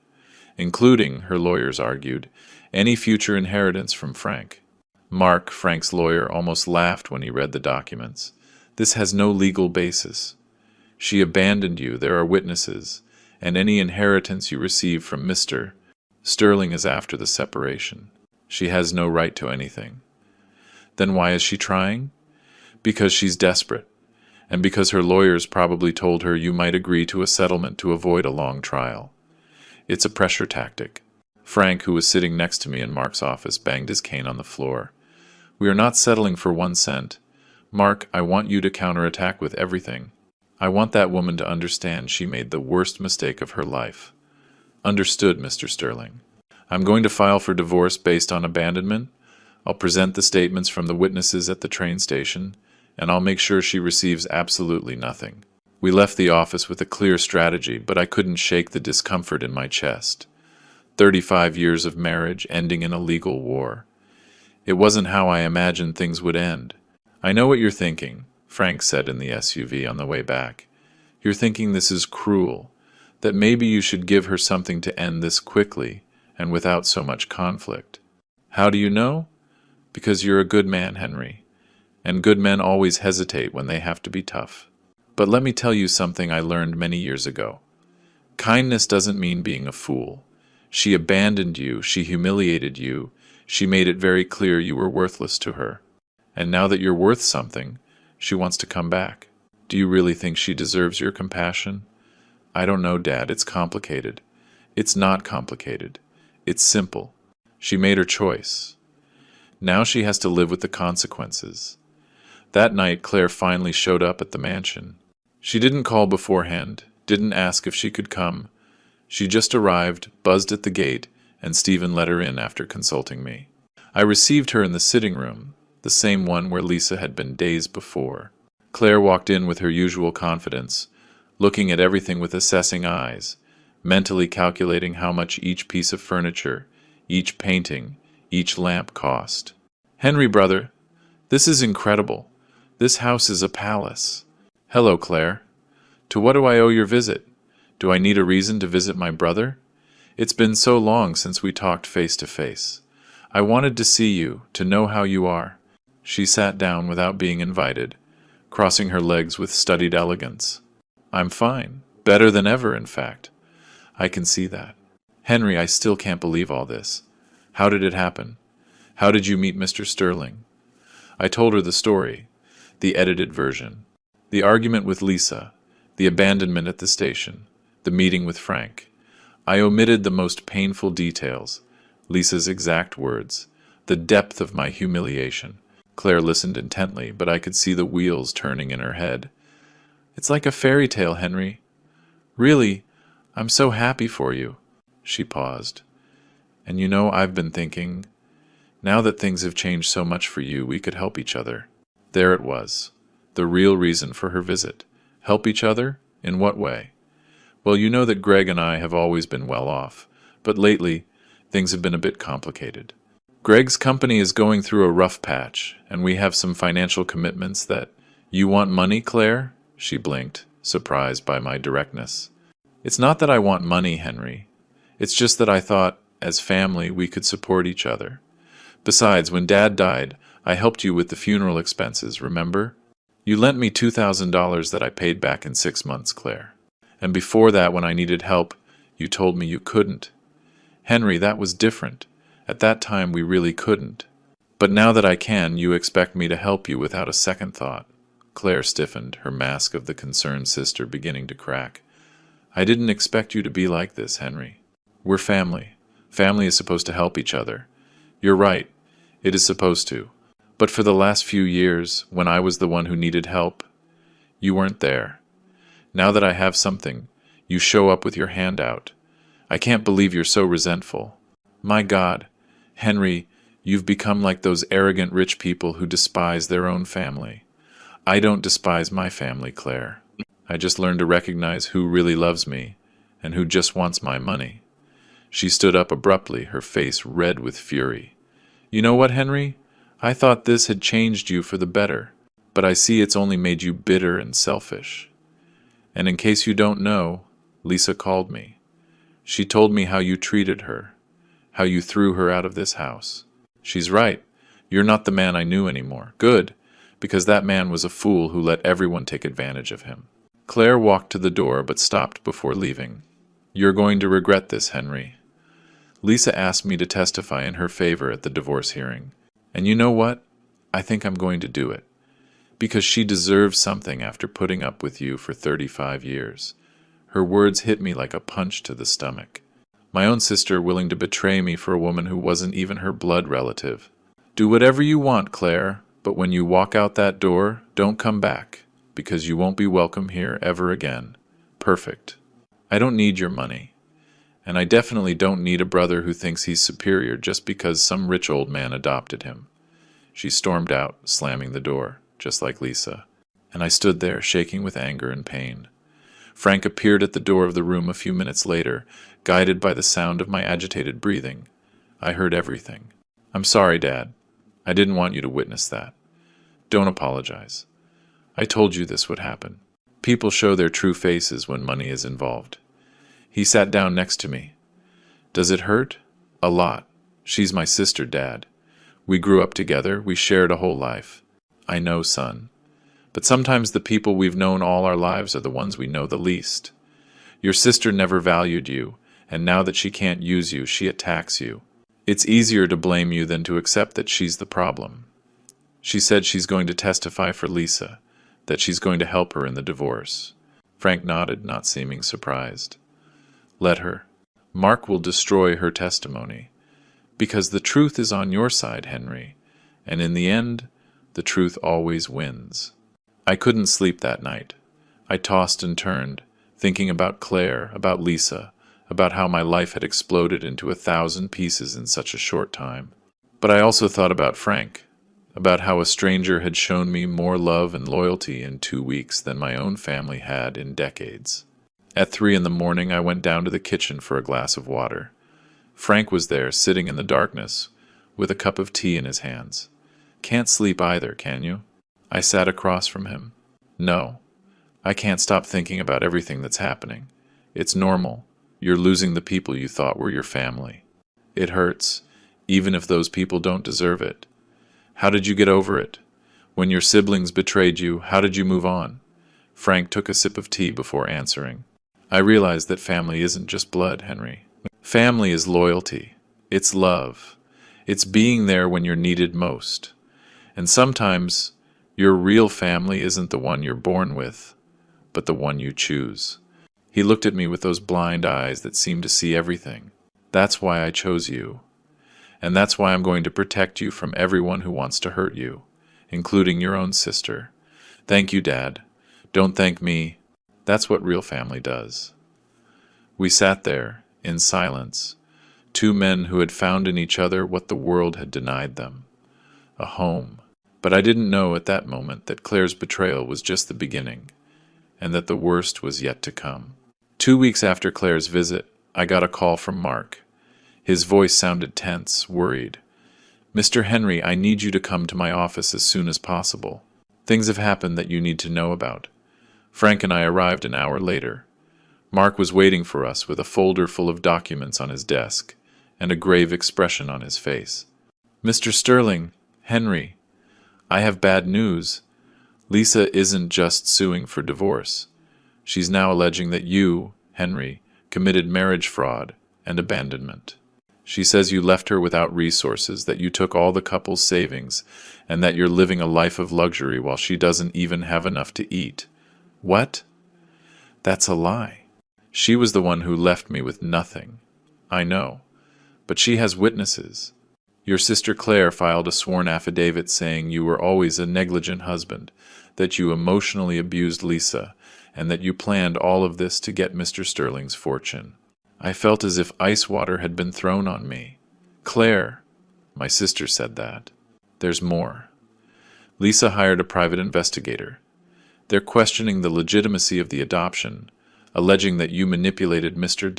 including, her lawyers argued, any future inheritance from Frank. Mark, Frank's lawyer, almost laughed when he read the documents. This has no legal basis. She abandoned you, there are witnesses, and any inheritance you receive from Mr. Sterling is after the separation. She has no right to anything. Then why is she trying? Because she's desperate, and because her lawyers probably told her you might agree to a settlement to avoid a long trial. It's a pressure tactic. Frank, who was sitting next to me in Mark's office, banged his cane on the floor. We are not settling for 1 cent. Mark, I want you to counterattack with everything. I want that woman to understand she made the worst mistake of her life. Understood, Mr. Sterling. I'm going to file for divorce based on abandonment. I'll present the statements from the witnesses at the train station, and I'll make sure she receives absolutely nothing. We left the office with a clear strategy, but I couldn't shake the discomfort in my chest. 35 years of marriage ending in a legal war. It wasn't how I imagined things would end. I know what you're thinking, Frank said in the SUV on the way back. You're thinking this is cruel, that maybe you should give her something to end this quickly and without so much conflict. How do you know? Because you're a good man, Henry, and good men always hesitate when they have to be tough. But let me tell you something I learned many years ago. Kindness doesn't mean being a fool. She abandoned you, she humiliated you, she made it very clear you were worthless to her. And now that you're worth something, she wants to come back. Do you really think she deserves your compassion? I don't know, Dad, it's complicated. It's not complicated. It's simple. She made her choice. Now she has to live with the consequences. That night, Claire finally showed up at the mansion. She didn't call beforehand, didn't ask if she could come. She just arrived, buzzed at the gate, and Stephen let her in after consulting me. I received her in the sitting room, the same one where Lisa had been days before. Claire walked in with her usual confidence, looking at everything with assessing eyes, mentally calculating how much each piece of furniture, each painting, each lamp cost. Henry, brother, this is incredible. This house is a palace. Hello, Claire. To what do I owe your visit? Do I need a reason to visit my brother? It's been so long since we talked face to face. I wanted to see you, to know how you are. She sat down without being invited, crossing her legs with studied elegance. I'm fine. Better than ever, in fact. I can see that. Henry, I still can't believe all this. How did it happen? How did you meet Mr. Sterling? I told her the story, the edited version. The argument with Lisa, the abandonment at the station, the meeting with Frank. I omitted the most painful details, Lisa's exact words, the depth of my humiliation. Claire listened intently, but I could see the wheels turning in her head. It's like a fairy tale, Henry. Really, I'm so happy for you. She paused. And you know, I've been thinking, now that things have changed so much for you, we could help each other. There it was, the real reason for her visit. Help each other? In what way? Well, you know that Greg and I have always been well off, but lately, things have been a bit complicated. Greg's company is going through a rough patch, and we have some financial commitments that... You want money, Claire? She blinked, surprised by my directness. It's not that I want money, Henry. It's just that I thought, as family, we could support each other. Besides, when Dad died, I helped you with the funeral expenses, remember? You lent me $2,000 that I paid back in 6 months, Claire. And before that, when I needed help, you told me you couldn't. Henry, that was different. At that time, we really couldn't. But now that I can, you expect me to help you without a second thought. Claire stiffened, her mask of the concerned sister beginning to crack. I didn't expect you to be like this, Henry. We're family. Family is supposed to help each other. You're right. It is supposed to. But for the last few years, when I was the one who needed help, you weren't there. Now that I have something, you show up with your hand out. I can't believe you're so resentful. My God, Henry, you've become like those arrogant rich people who despise their own family. I don't despise my family, Claire. I just learned to recognize who really loves me and who just wants my money. She stood up abruptly, her face red with fury. You know what, Henry? I thought this had changed you for the better, but I see it's only made you bitter and selfish. And in case you don't know, Lisa called me. She told me how you treated her, how you threw her out of this house. She's right. You're not the man I knew anymore. Good, because that man was a fool who let everyone take advantage of him. Claire walked to the door but stopped before leaving. You're going to regret this, Henry. Lisa asked me to testify in her favor at the divorce hearing. And you know what? I think I'm going to do it. Because she deserves something after putting up with you for 35 years. Her words hit me like a punch to the stomach. My own sister willing to betray me for a woman who wasn't even her blood relative. Do whatever you want, Claire, but when you walk out that door, don't come back, because you won't be welcome here ever again. Perfect. I don't need your money. And I definitely don't need a brother who thinks he's superior just because some rich old man adopted him. She stormed out, slamming the door, just like Lisa. And I stood there, shaking with anger and pain. Frank appeared at the door of the room a few minutes later, guided by the sound of my agitated breathing. I heard everything. I'm sorry, Dad. I didn't want you to witness that. Don't apologize. I told you this would happen. People show their true faces when money is involved. He sat down next to me. Does it hurt? A lot. She's my sister, Dad. We grew up together. We shared a whole life. I know, son. But sometimes the people we've known all our lives are the ones we know the least. Your sister never valued you, and now that she can't use you, she attacks you. It's easier to blame you than to accept that she's the problem. She said she's going to testify for Lisa, that she's going to help her in the divorce. Frank nodded, not seeming surprised. Let her. Mark will destroy her testimony. Because the truth is on your side, Henry, and in the end, the truth always wins. I couldn't sleep that night. I tossed and turned, thinking about Claire, about Lisa, about how my life had exploded into 1,000 pieces in such a short time. But I also thought about Frank, about how a stranger had shown me more love and loyalty in 2 weeks than my own family had in decades. At 3 in the morning, I went down to the kitchen for a glass of water. Frank was there, sitting in the darkness, with a cup of tea in his hands. Can't sleep either, can you? I sat across from him. No, I can't stop thinking about everything that's happening. It's normal. You're losing the people you thought were your family. It hurts, even if those people don't deserve it. How did you get over it? When your siblings betrayed you, how did you move on? Frank took a sip of tea before answering. I realized that family isn't just blood, Henry. Family is loyalty. It's love. It's being there when you're needed most. And sometimes, your real family isn't the one you're born with, but the one you choose. He looked at me with those blind eyes that seemed to see everything. That's why I chose you. And that's why I'm going to protect you from everyone who wants to hurt you, including your own sister. Thank you, Dad. Don't thank me. That's what real family does. We sat there, in silence, two men who had found in each other what the world had denied them, a home. But I didn't know at that moment that Claire's betrayal was just the beginning, and that the worst was yet to come. 2 weeks after Claire's visit, I got a call from Mark. His voice sounded tense, worried. "Mr. Henry, I need you to come to my office as soon as possible. Things have happened that you need to know about." Frank and I arrived an hour later. Mark was waiting for us with a folder full of documents on his desk and a grave expression on his face. "Mr. Sterling, Henry, I have bad news. Lisa isn't just suing for divorce. She's now alleging that you, Henry, committed marriage fraud and abandonment. She says you left her without resources, that you took all the couple's savings, and that you're living a life of luxury while she doesn't even have enough to eat." "What?" "That's a lie. She was the one who left me with nothing. I know. But she has witnesses. Your sister Claire filed a sworn affidavit saying you were always a negligent husband, that you emotionally abused Lisa, and that you planned all of this to get Mr. Sterling's fortune." I felt as if ice water had been thrown on me. "Claire," my sister said that. "There's more. Lisa hired a private investigator. They're questioning the legitimacy of the adoption, alleging that you manipulated Mr.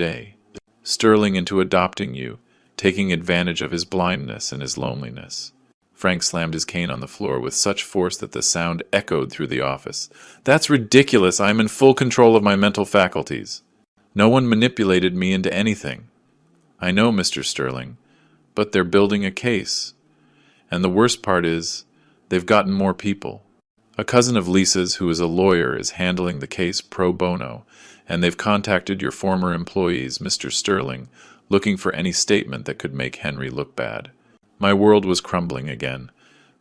Sterling into adopting you, taking advantage of his blindness and his loneliness." Frank slammed his cane on the floor with such force that the sound echoed through the office. "That's ridiculous. I'm in full control of my mental faculties. No one manipulated me into anything. I know, Mr. Sterling, but they're building a case. And the worst part is, they've gotten more people. A cousin of Lisa's, who is a lawyer, is handling the case pro bono, and they've contacted your former employees, Mr. Sterling, looking for any statement that could make Henry look bad." My world was crumbling again,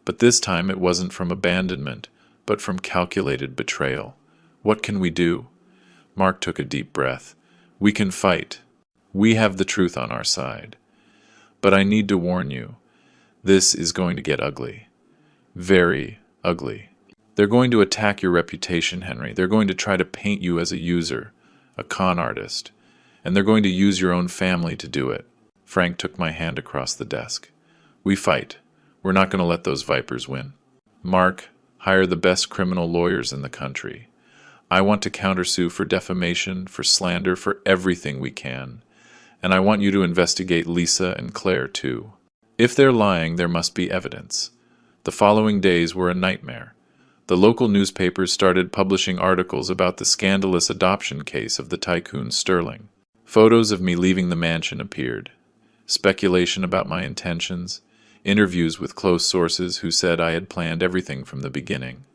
but this time it wasn't from abandonment, but from calculated betrayal. "What can we do?" Mark took a deep breath. "We can fight. We have the truth on our side. But I need to warn you, this is going to get ugly. Very ugly. They're going to attack your reputation, Henry. They're going to try to paint you as a user, a con artist, and they're going to use your own family to do it." Frank took my hand across the desk. "We fight. We're not going to let those vipers win. Mark, hire the best criminal lawyers in the country. I want to countersue for defamation, for slander, for everything we can. And I want you to investigate Lisa and Claire, too. If they're lying, there must be evidence." The following days were a nightmare. The local newspapers started publishing articles about the scandalous adoption case of the tycoon Sterling. Photos of me leaving the mansion appeared. Speculation about my intentions. Interviews with close sources who said I had planned everything from the beginning.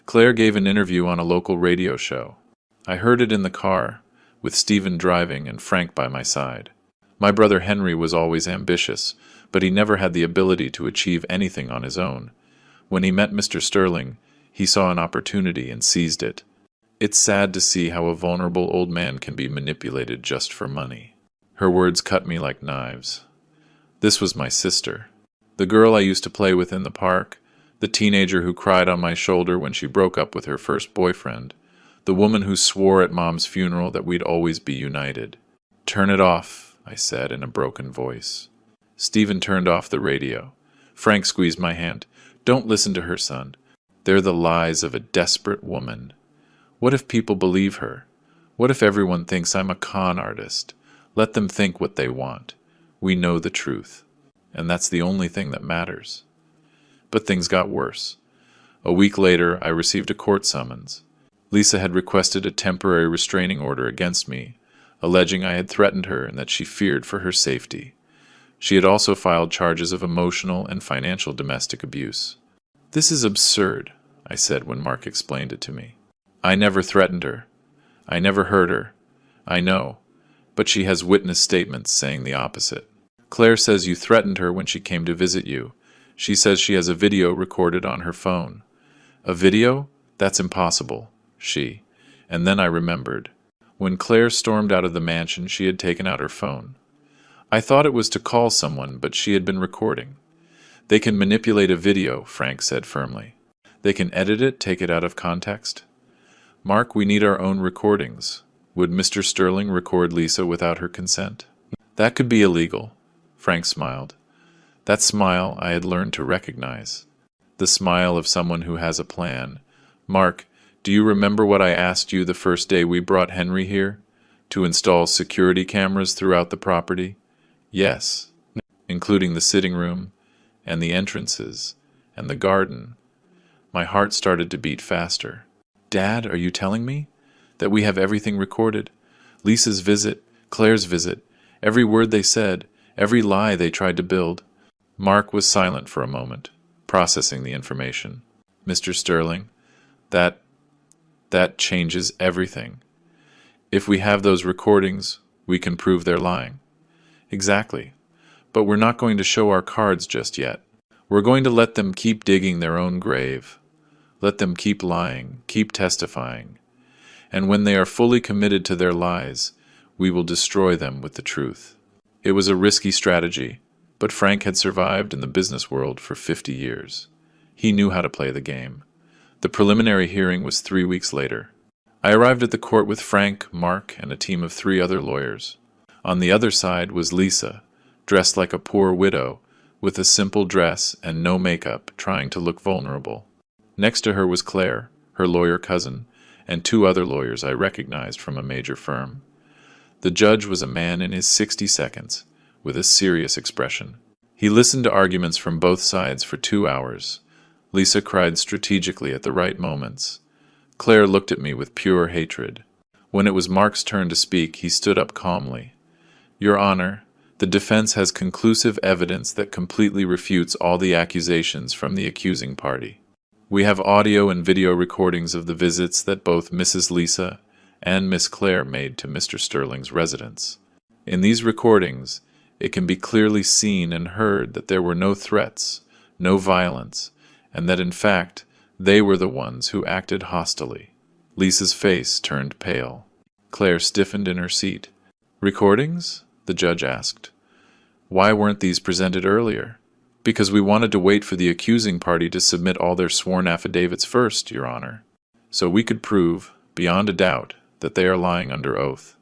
Claire gave an interview on a local radio show. I heard it in the car, with Stephen driving and Frank by my side. My brother Henry was always ambitious, but he never had the ability to achieve anything on his own. When he met Mr. Sterling, he saw an opportunity and seized it. It's sad to see how a vulnerable old man can be manipulated just for money. Her words cut me like knives. This was my sister. The girl I used to play with in the park, the teenager who cried on my shoulder when she broke up with her first boyfriend, the woman who swore at Mom's funeral that we'd always be united. "Turn it off," I said in a broken voice. Stephen turned off the radio. Frank squeezed my hand. "Don't listen to her, son. They're the lies of a desperate woman. What if people believe her? What if everyone thinks I'm a con artist? Let them think what they want. We know the truth, and that's the only thing that matters." But things got worse. A week later, I received a court summons. Lisa had requested a temporary restraining order against me, alleging I had threatened her and that she feared for her safety. She had also filed charges of emotional and financial domestic abuse. "This is absurd," I said when Mark explained it to me. "I never threatened her. I never hurt her. I know. But she has witness statements saying the opposite. Claire says you threatened her when she came to visit you. She says she has a video recorded on her phone." "A video? That's impossible," she. And then I remembered. When Claire stormed out of the mansion, she had taken out her phone. I thought it was to call someone, but she had been recording. They can manipulate a video, Frank said firmly. They can edit it, take it out of context. Mark, we need our own recordings. Would Mr. Sterling record Lisa without her consent? That could be illegal. Frank smiled. That smile I had learned to recognize. The smile of someone who has a plan. Mark, do you remember what I asked you the first day we brought Henry here? To install security cameras throughout the property? Yes, including the sitting room, and the entrances, and the garden. My heart started to beat faster. Dad, are you telling me that we have everything recorded? Lisa's visit, Claire's visit, every word they said, every lie they tried to build. Mark was silent for a moment, processing the information. Mr. Sterling, that changes everything. If we have those recordings, we can prove they're lying. Exactly. But we're not going to show our cards just yet. We're going to let them keep digging their own grave. Let them keep lying, keep testifying. And when they are fully committed to their lies, we will destroy them with the truth. It was a risky strategy, but Frank had survived in the business world for 50 years. He knew how to play the game. The preliminary hearing was 3 weeks later. I arrived at the court with Frank, Mark, and a team of 3 other lawyers. On the other side was Lisa, dressed like a poor widow, with a simple dress and no makeup, trying to look vulnerable. Next to her was Claire, her lawyer cousin, and 2 other lawyers I recognized from a major firm. The judge was a man in his 60 seconds, with a serious expression. He listened to arguments from both sides for 2 hours. Lisa cried strategically at the right moments. Claire looked at me with pure hatred. When it was Mark's turn to speak, he stood up calmly. Your Honor, the defense has conclusive evidence that completely refutes all the accusations from the accusing party. We have audio and video recordings of the visits that both Mrs. Lisa and Miss Claire made to Mr. Sterling's residence. In these recordings, it can be clearly seen and heard that there were no threats, no violence, and that in fact, they were the ones who acted hostilely. Lisa's face turned pale. Claire stiffened in her seat. Recordings? The judge asked. Why weren't these presented earlier? Because we wanted to wait for the accusing party to submit all their sworn affidavits first, Your Honor, so we could prove, beyond a doubt, that they are lying under oath.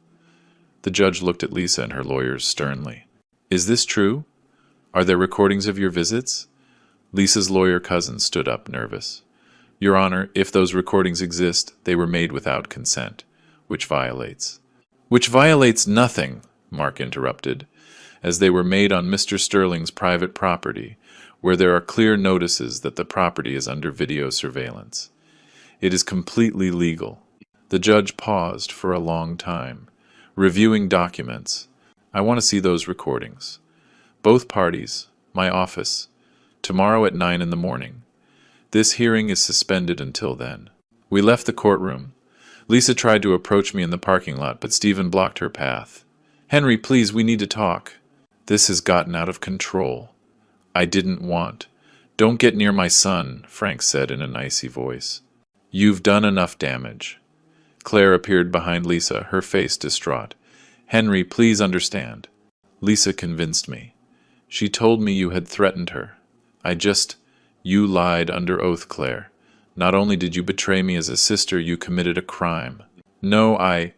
The judge looked at Lisa and her lawyers sternly. Is this true? Are there recordings of your visits? Lisa's lawyer cousin stood up, nervous. Your Honor, if those recordings exist, they were made without consent, which violates. Which violates nothing, Mark interrupted, as they were made on Mr. Sterling's private property, where there are clear notices that the property is under video surveillance. It is completely legal. The judge paused for a long time, reviewing documents. I want to see those recordings. Both parties, my office, tomorrow at 9 in the morning. This hearing is suspended until then. We left the courtroom. Lisa tried to approach me in the parking lot, but Stephen blocked her path. Henry, please, we need to talk. This has gotten out of control. I didn't want. Don't get near my son, Frank said in an icy voice. You've done enough damage. Claire appeared behind Lisa, her face distraught. Henry, please understand. Lisa convinced me. She told me you had threatened her. You lied under oath, Claire. Not only did you betray me as a sister, you committed a crime. No, I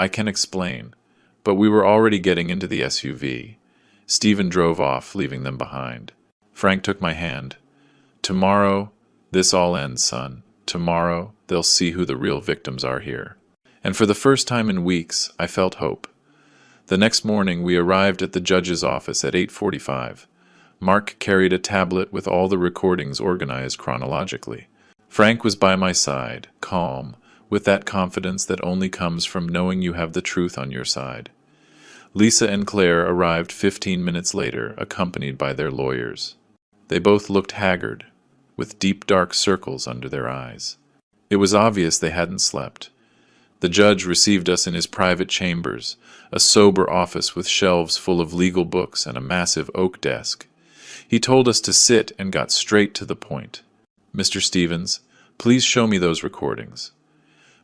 can explain. But we were already getting into the SUV. Stephen drove off, leaving them behind. Frank took my hand. Tomorrow, this all ends, son. Tomorrow, they'll see who the real victims are here. And for the first time in weeks, I felt hope. The next morning, we arrived at the judge's office at 8:45. Mark carried a tablet with all the recordings organized chronologically. Frank was by my side, calm, with that confidence that only comes from knowing you have the truth on your side. Lisa and Claire arrived 15 minutes later, accompanied by their lawyers. They both looked haggard, with deep dark circles under their eyes. It was obvious they hadn't slept. The judge received us in his private chambers, a sober office with shelves full of legal books and a massive oak desk. He told us to sit and got straight to the point. Mr. Stevens, please show me those recordings.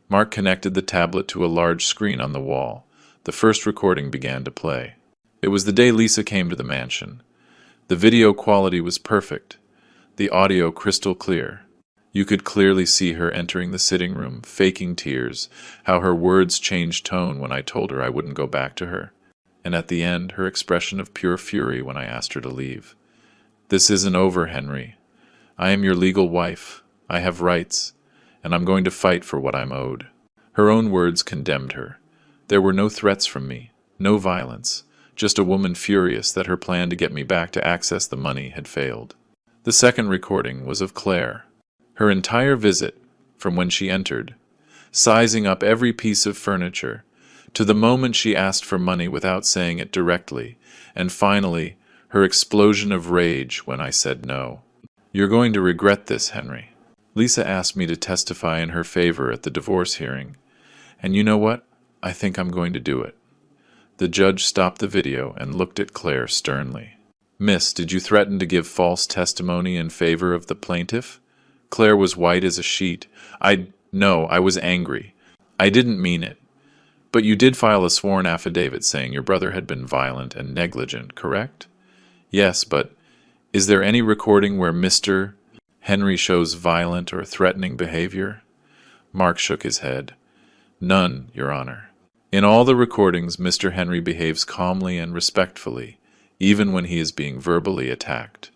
Mark connected the tablet to a large screen on the wall. The first recording began to play. It was the day Lisa came to the mansion. The video quality was perfect, the audio crystal clear. You could clearly see her entering the sitting room, faking tears, how her words changed tone when I told her I wouldn't go back to her, and at the end, her expression of pure fury when I asked her to leave. "This isn't over, Henry. I am your legal wife. I have rights, and I'm going to fight for what I'm owed." Her own words condemned her. There were no threats from me, no violence, just a woman furious that her plan to get me back to access the money had failed. The second recording was of Claire. Her entire visit, from when she entered, sizing up every piece of furniture, to the moment she asked for money without saying it directly, and finally, her explosion of rage when I said no. "You're going to regret this, Henry." Lisa asked me to testify in her favor at the divorce hearing, and you know what? I think I'm going to do it. The judge stopped the video and looked at Claire sternly. "Miss, did you threaten to give false testimony in favor of the plaintiff?" Claire was white as a sheet. No, I was angry. I didn't mean it. But you did file a sworn affidavit saying your brother had been violent and negligent, correct?" "Yes, but is there any recording where Mr. Henry shows violent or threatening behavior?" Mark shook his head. "None, Your Honor. In all the recordings, Mr. Henry behaves calmly and respectfully, even when he is being verbally attacked."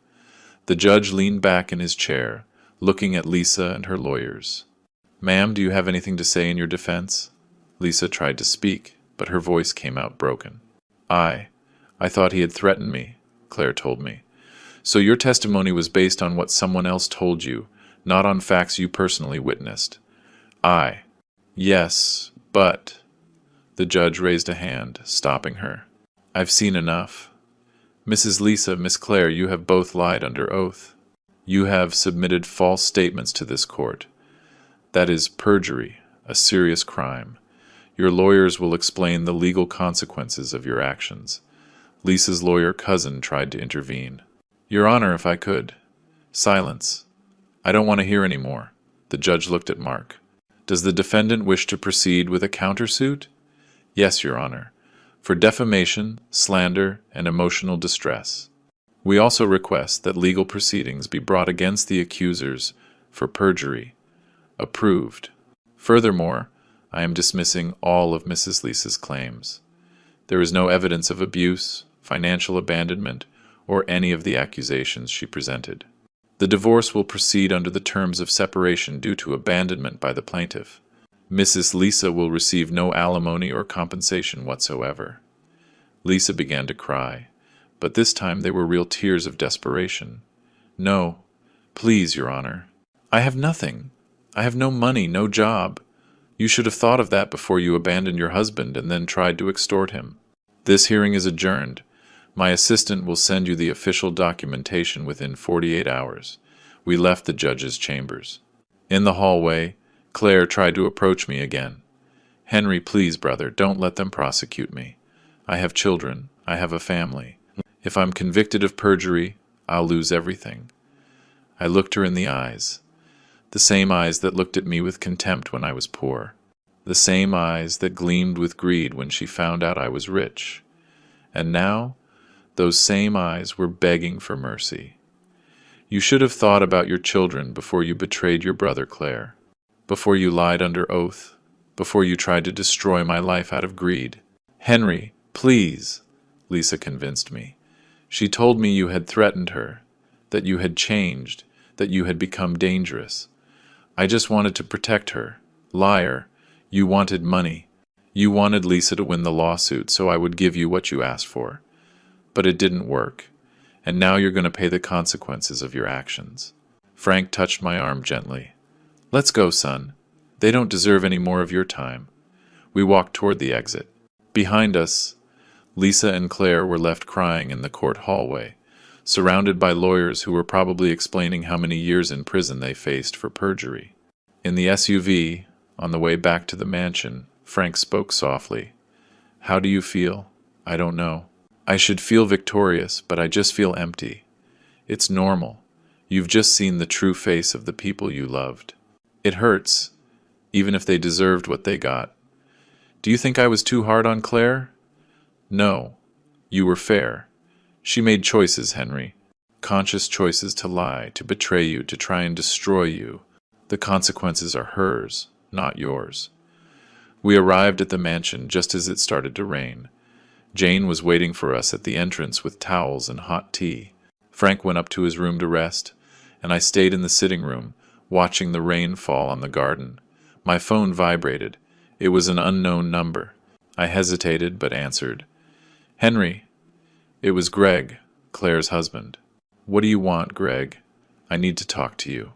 The judge leaned back in his chair, looking at Lisa and her lawyers. "Ma'am, do you have anything to say in your defense?" Lisa tried to speak, but her voice came out broken. I thought he had threatened me," Claire told me. "So your testimony was based on what someone else told you, not on facts you personally witnessed." "Yes, but—" The judge raised a hand, stopping her. "I've seen enough. Mrs. Lisa, Miss Claire, you have both lied under oath. You have submitted false statements to this court. That is perjury, a serious crime. Your lawyers will explain the legal consequences of your actions." Lisa's lawyer cousin tried to intervene. "Your Honor, if I could." "Silence. I don't want to hear any more." The judge looked at Mark. "Does the defendant wish to proceed with a countersuit?" "Yes, Your Honor, for defamation, slander, and emotional distress. We also request that legal proceedings be brought against the accusers for perjury." "Approved. Furthermore, I am dismissing all of Mrs. Lisa's claims. There is no evidence of abuse, financial abandonment, or any of the accusations she presented. The divorce will proceed under the terms of separation due to abandonment by the plaintiff. Mrs. Lisa will receive no alimony or compensation whatsoever." Lisa began to cry, but this time they were real tears of desperation. "No, please, Your Honor. I have nothing. I have no money, no job. You should have thought of that before you abandoned your husband and then tried to extort him. This hearing is adjourned. My assistant will send you the official documentation within 48 hours. We left the judge's chambers. In the hallway, Claire tried to approach me again. "Henry, please, brother, don't let them prosecute me. I have children. I have a family. If I'm convicted of perjury, I'll lose everything." I looked her in the eyes. The same eyes that looked at me with contempt when I was poor. The same eyes that gleamed with greed when she found out I was rich. And now, those same eyes were begging for mercy. "You should have thought about your children before you betrayed your brother, Claire. Before you lied under oath. Before you tried to destroy my life out of greed." "Henry, please," Lisa convinced me. "She told me you had threatened her, that you had changed, that you had become dangerous. I just wanted to protect her. Liar, you wanted money. You wanted Lisa to win the lawsuit so I would give you what you asked for. But it didn't work, and now you're going to pay the consequences of your actions." Frank touched my arm gently. "Let's go, son. They don't deserve any more of your time." We walked toward the exit. Behind us, Lisa and Claire were left crying in the court hallway, surrounded by lawyers who were probably explaining how many years in prison they faced for perjury. In the SUV, on the way back to the mansion, Frank spoke softly. "How do you feel?" "I don't know. I should feel victorious, but I just feel empty. It's normal. You've just seen the true face of the people you loved. It hurts. even if they deserved what they got. Do you think I was too hard on Claire? No. You were fair. She made choices, Henry. Conscious choices to lie, to betray you, to try and destroy you. The consequences are hers, not yours. We arrived at the mansion just as it started to rain. Jane was waiting for us at the entrance with towels and hot tea. Frank went up to his room to rest, and I stayed in the sitting room, watching the rain fall on the garden. My phone vibrated. It was an unknown number. I hesitated, but answered. Henry. It was Greg, Claire's husband. What do you want, Greg? I need to talk to you.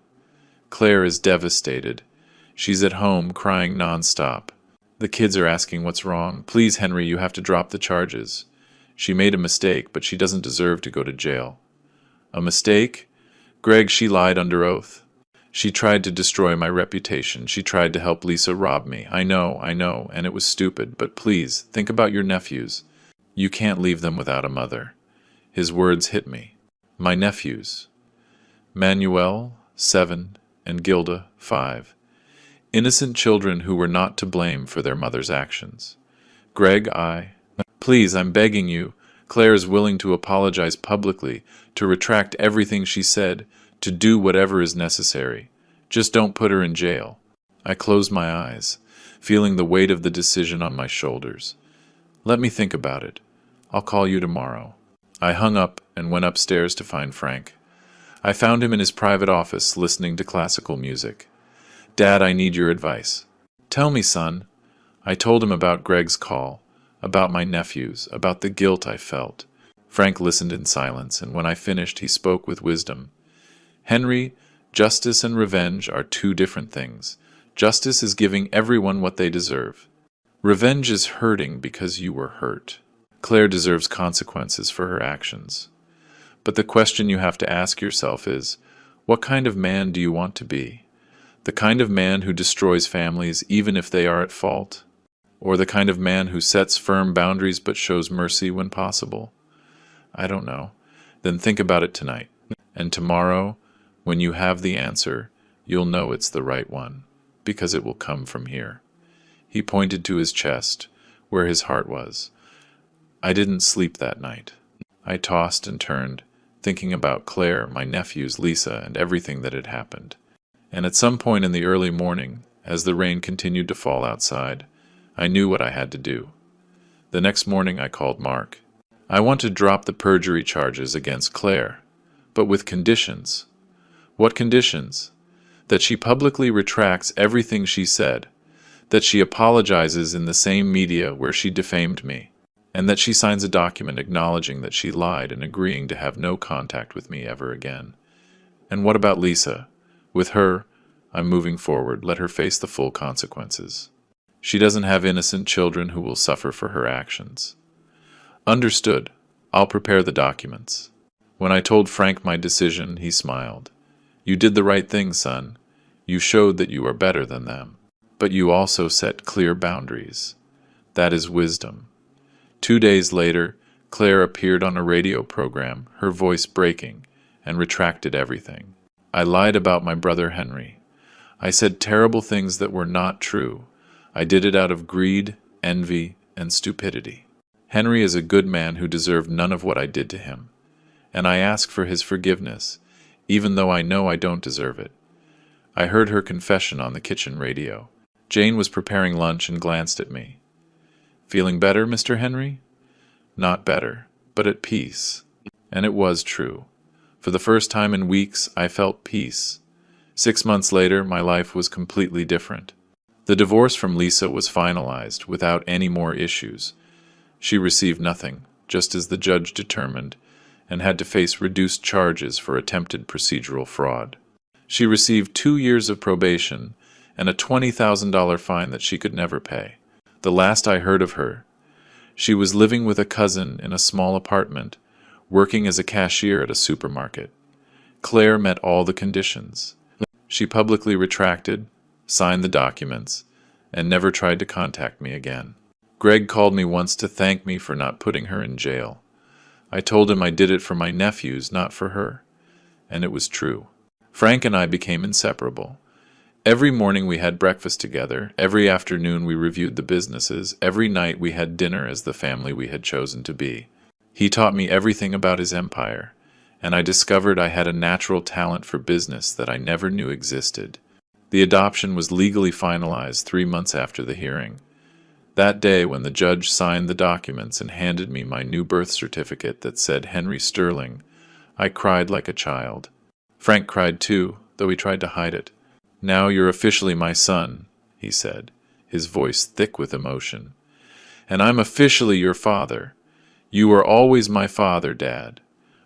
Claire is devastated. She's at home crying nonstop. The kids are asking what's wrong. Please, Henry, you have to drop the charges. She made a mistake, but she doesn't deserve to go to jail. A mistake? Greg, she lied under oath. She tried to destroy my reputation. She tried to help Lisa rob me. I know, and it was stupid, but please, think about your nephews. You can't leave them without a mother. His words hit me. My nephews. Manuel, 7, and Gilda, 5. Innocent children who were not to blame for their mother's actions. Greg, Please, I'm begging you. Claire is willing to apologize publicly, to retract everything she said, to do whatever is necessary. Just don't put her in jail. I closed my eyes, feeling the weight of the decision on my shoulders. Let me think about it. I'll call you tomorrow. I hung up and went upstairs to find Frank. I found him in his private office, listening to classical music. Dad, I need your advice. Tell me, son. I told him about Greg's call, about my nephews, about the guilt I felt. Frank listened in silence, and when I finished, he spoke with wisdom. Henry, justice and revenge are two different things. Justice is giving everyone what they deserve. Revenge is hurting because you were hurt. Claire deserves consequences for her actions. But the question you have to ask yourself is, what kind of man do you want to be? The kind of man who destroys families even if they are at fault? Or the kind of man who sets firm boundaries but shows mercy when possible? I don't know. Then think about it tonight. And tomorrow, when you have the answer, you'll know it's the right one, because it will come from here. He pointed to his chest, where his heart was. I didn't sleep that night. I tossed and turned, thinking about Claire, my nephews, Lisa, and everything that had happened. And at some point in the early morning, as the rain continued to fall outside, I knew what I had to do. The next morning I called Mark. I want to drop the perjury charges against Claire, but with conditions. What conditions? That she publicly retracts everything she said, that she apologizes in the same media where she defamed me, and that she signs a document acknowledging that she lied and agreeing to have no contact with me ever again. And what about Lisa? With her, I'm moving forward. Let her face the full consequences. She doesn't have innocent children who will suffer for her actions. Understood. I'll prepare the documents. When I told Frank my decision, he smiled. You did the right thing, son. You showed that you are better than them. But you also set clear boundaries. That is wisdom. 2 days later, Claire appeared on a radio program, her voice breaking, and retracted everything. I lied about my brother Henry. I said terrible things that were not true. I did it out of greed, envy, and stupidity. Henry is a good man who deserved none of what I did to him, and I ask for his forgiveness, even though I know I don't deserve it. I heard her confession on the kitchen radio. Jane was preparing lunch and glanced at me. Feeling better, Mr. Henry? Not better, but at peace. And it was true. For the first time in weeks, I felt peace. 6 months later, my life was completely different. The divorce from Lisa was finalized without any more issues. She received nothing, just as the judge determined, and had to face reduced charges for attempted procedural fraud. She received 2 years of probation and a $20,000 fine that she could never pay. The last I heard of her, she was living with a cousin in a small apartment, working as a cashier at a supermarket. Claire met all the conditions. She publicly retracted, signed the documents, and never tried to contact me again. Greg called me once to thank me for not putting her in jail. I told him I did it for my nephews, not for her. And it was true. Frank and I became inseparable. Every morning we had breakfast together, every afternoon we reviewed the businesses, every night we had dinner as the family we had chosen to be. He taught me everything about his empire, and I discovered I had a natural talent for business that I never knew existed. The adoption was legally finalized 3 months after the hearing. That day, when the judge signed the documents and handed me my new birth certificate that said Henry Sterling, I cried like a child. Frank cried too, though he tried to hide it. "Now you're officially my son," he said, his voice thick with emotion. "And I'm officially your father. You were always my father, Dad,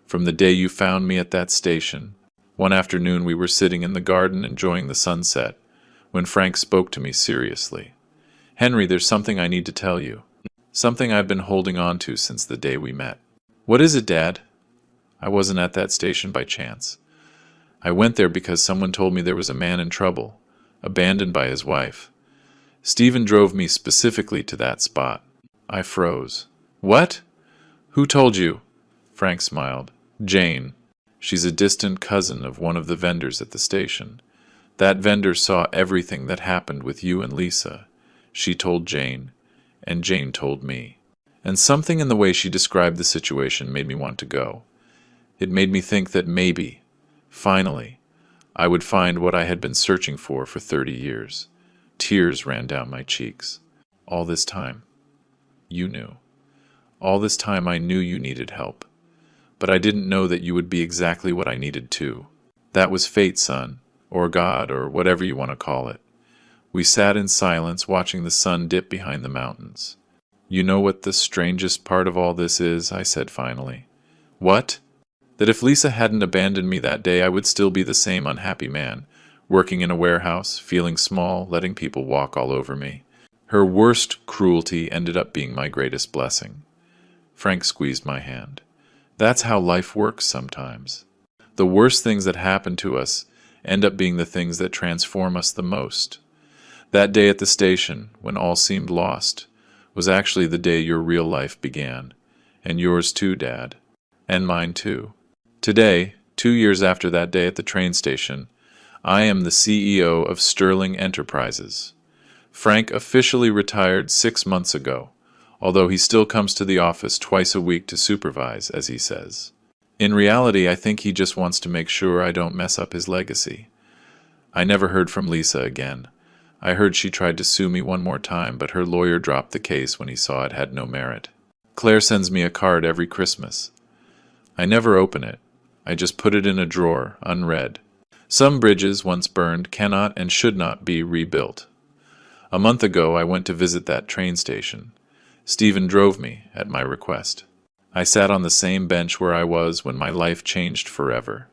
from the day you found me at that station." One afternoon we were sitting in the garden enjoying the sunset, when Frank spoke to me seriously. "Henry, there's something I need to tell you. Something I've been holding on to since the day we met." "What is it, Dad?" "I wasn't at that station by chance. I went there because someone told me there was a man in trouble, abandoned by his wife. Stephen drove me specifically to that spot." I froze. "What? Who told you?" Frank smiled. "Jane. She's a distant cousin of one of the vendors at the station. That vendor saw everything that happened with you and Lisa. She told Jane, and Jane told me." And something in the way she described the situation made me want to go. It made me think that maybe, finally, I would find what I had been searching for 30 years. Tears ran down my cheeks. All this time, you knew. All this time I knew you needed help. But I didn't know that you would be exactly what I needed too. That was fate, son, or God, or whatever you want to call it. We sat in silence watching the sun dip behind the mountains. "You know what the strangest part of all this is?" I said finally. "What?" "That if Lisa hadn't abandoned me that day, I would still be the same unhappy man, working in a warehouse, feeling small, letting people walk all over me. Her worst cruelty ended up being my greatest blessing." Frank squeezed my hand. "That's how life works sometimes. The worst things that happen to us end up being the things that transform us the most. That day at the station, when all seemed lost, was actually the day your real life began. And yours too, Dad. And mine too. Today, 2 years after that day at the train station, I am the CEO of Sterling Enterprises. Frank officially retired 6 months ago, although he still comes to the office twice a week to supervise, as he says. In reality, I think he just wants to make sure I don't mess up his legacy. I never heard from Lisa again. I heard she tried to sue me one more time, but her lawyer dropped the case when he saw it had no merit. Claire sends me a card every Christmas. I never open it. I just put it in a drawer, unread. Some bridges, once burned, cannot and should not be rebuilt. A month ago, I went to visit that train station. Stephen drove me, at my request. I sat on the same bench where I was when my life changed forever.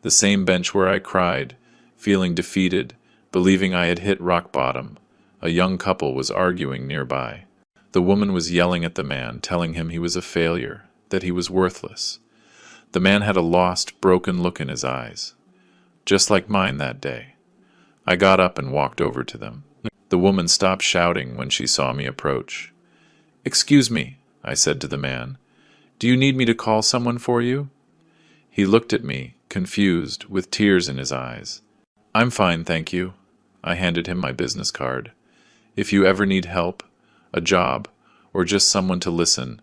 The same bench where I cried, feeling defeated, believing I had hit rock bottom. A young couple was arguing nearby. The woman was yelling at the man, telling him he was a failure, that he was worthless. The man had a lost, broken look in his eyes, just like mine that day. I got up and walked over to them. The woman stopped shouting when she saw me approach. "Excuse me," I said to the man. "Do you need me to call someone for you?" He looked at me, confused, with tears in his eyes. "I'm fine, thank you." I handed him my business card. "If you ever need help, a job, or just someone to listen,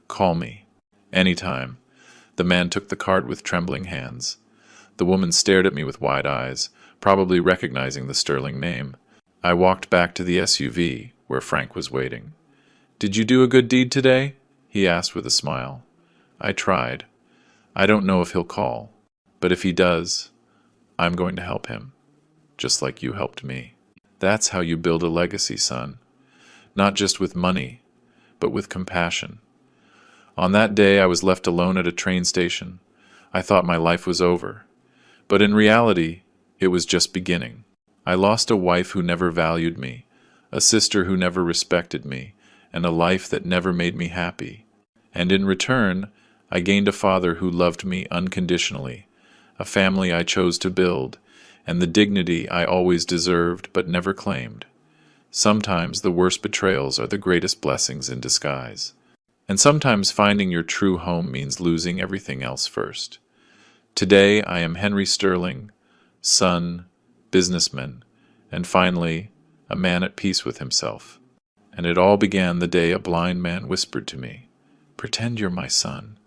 call me. Anytime." The man took the card with trembling hands. The woman stared at me with wide eyes, probably recognizing the Sterling name. I walked back to the SUV, where Frank was waiting. "Did you do a good deed today?" he asked with a smile. "I tried. I don't know if he'll call, but if he does, I'm going to help him, just like you helped me." That's how you build a legacy, son. Not just with money, but with compassion. On that day, I was left alone at a train station. I thought my life was over. But in reality, it was just beginning. I lost a wife who never valued me, a sister who never respected me, and a life that never made me happy. And in return, I gained a father who loved me unconditionally, a family I chose to build, and the dignity I always deserved but never claimed. Sometimes the worst betrayals are the greatest blessings in disguise. And sometimes finding your true home means losing everything else first. Today I am Henry Sterling, son, businessman, and finally, a man at peace with himself. And it all began the day a blind man whispered to me, "Pretend you're my son.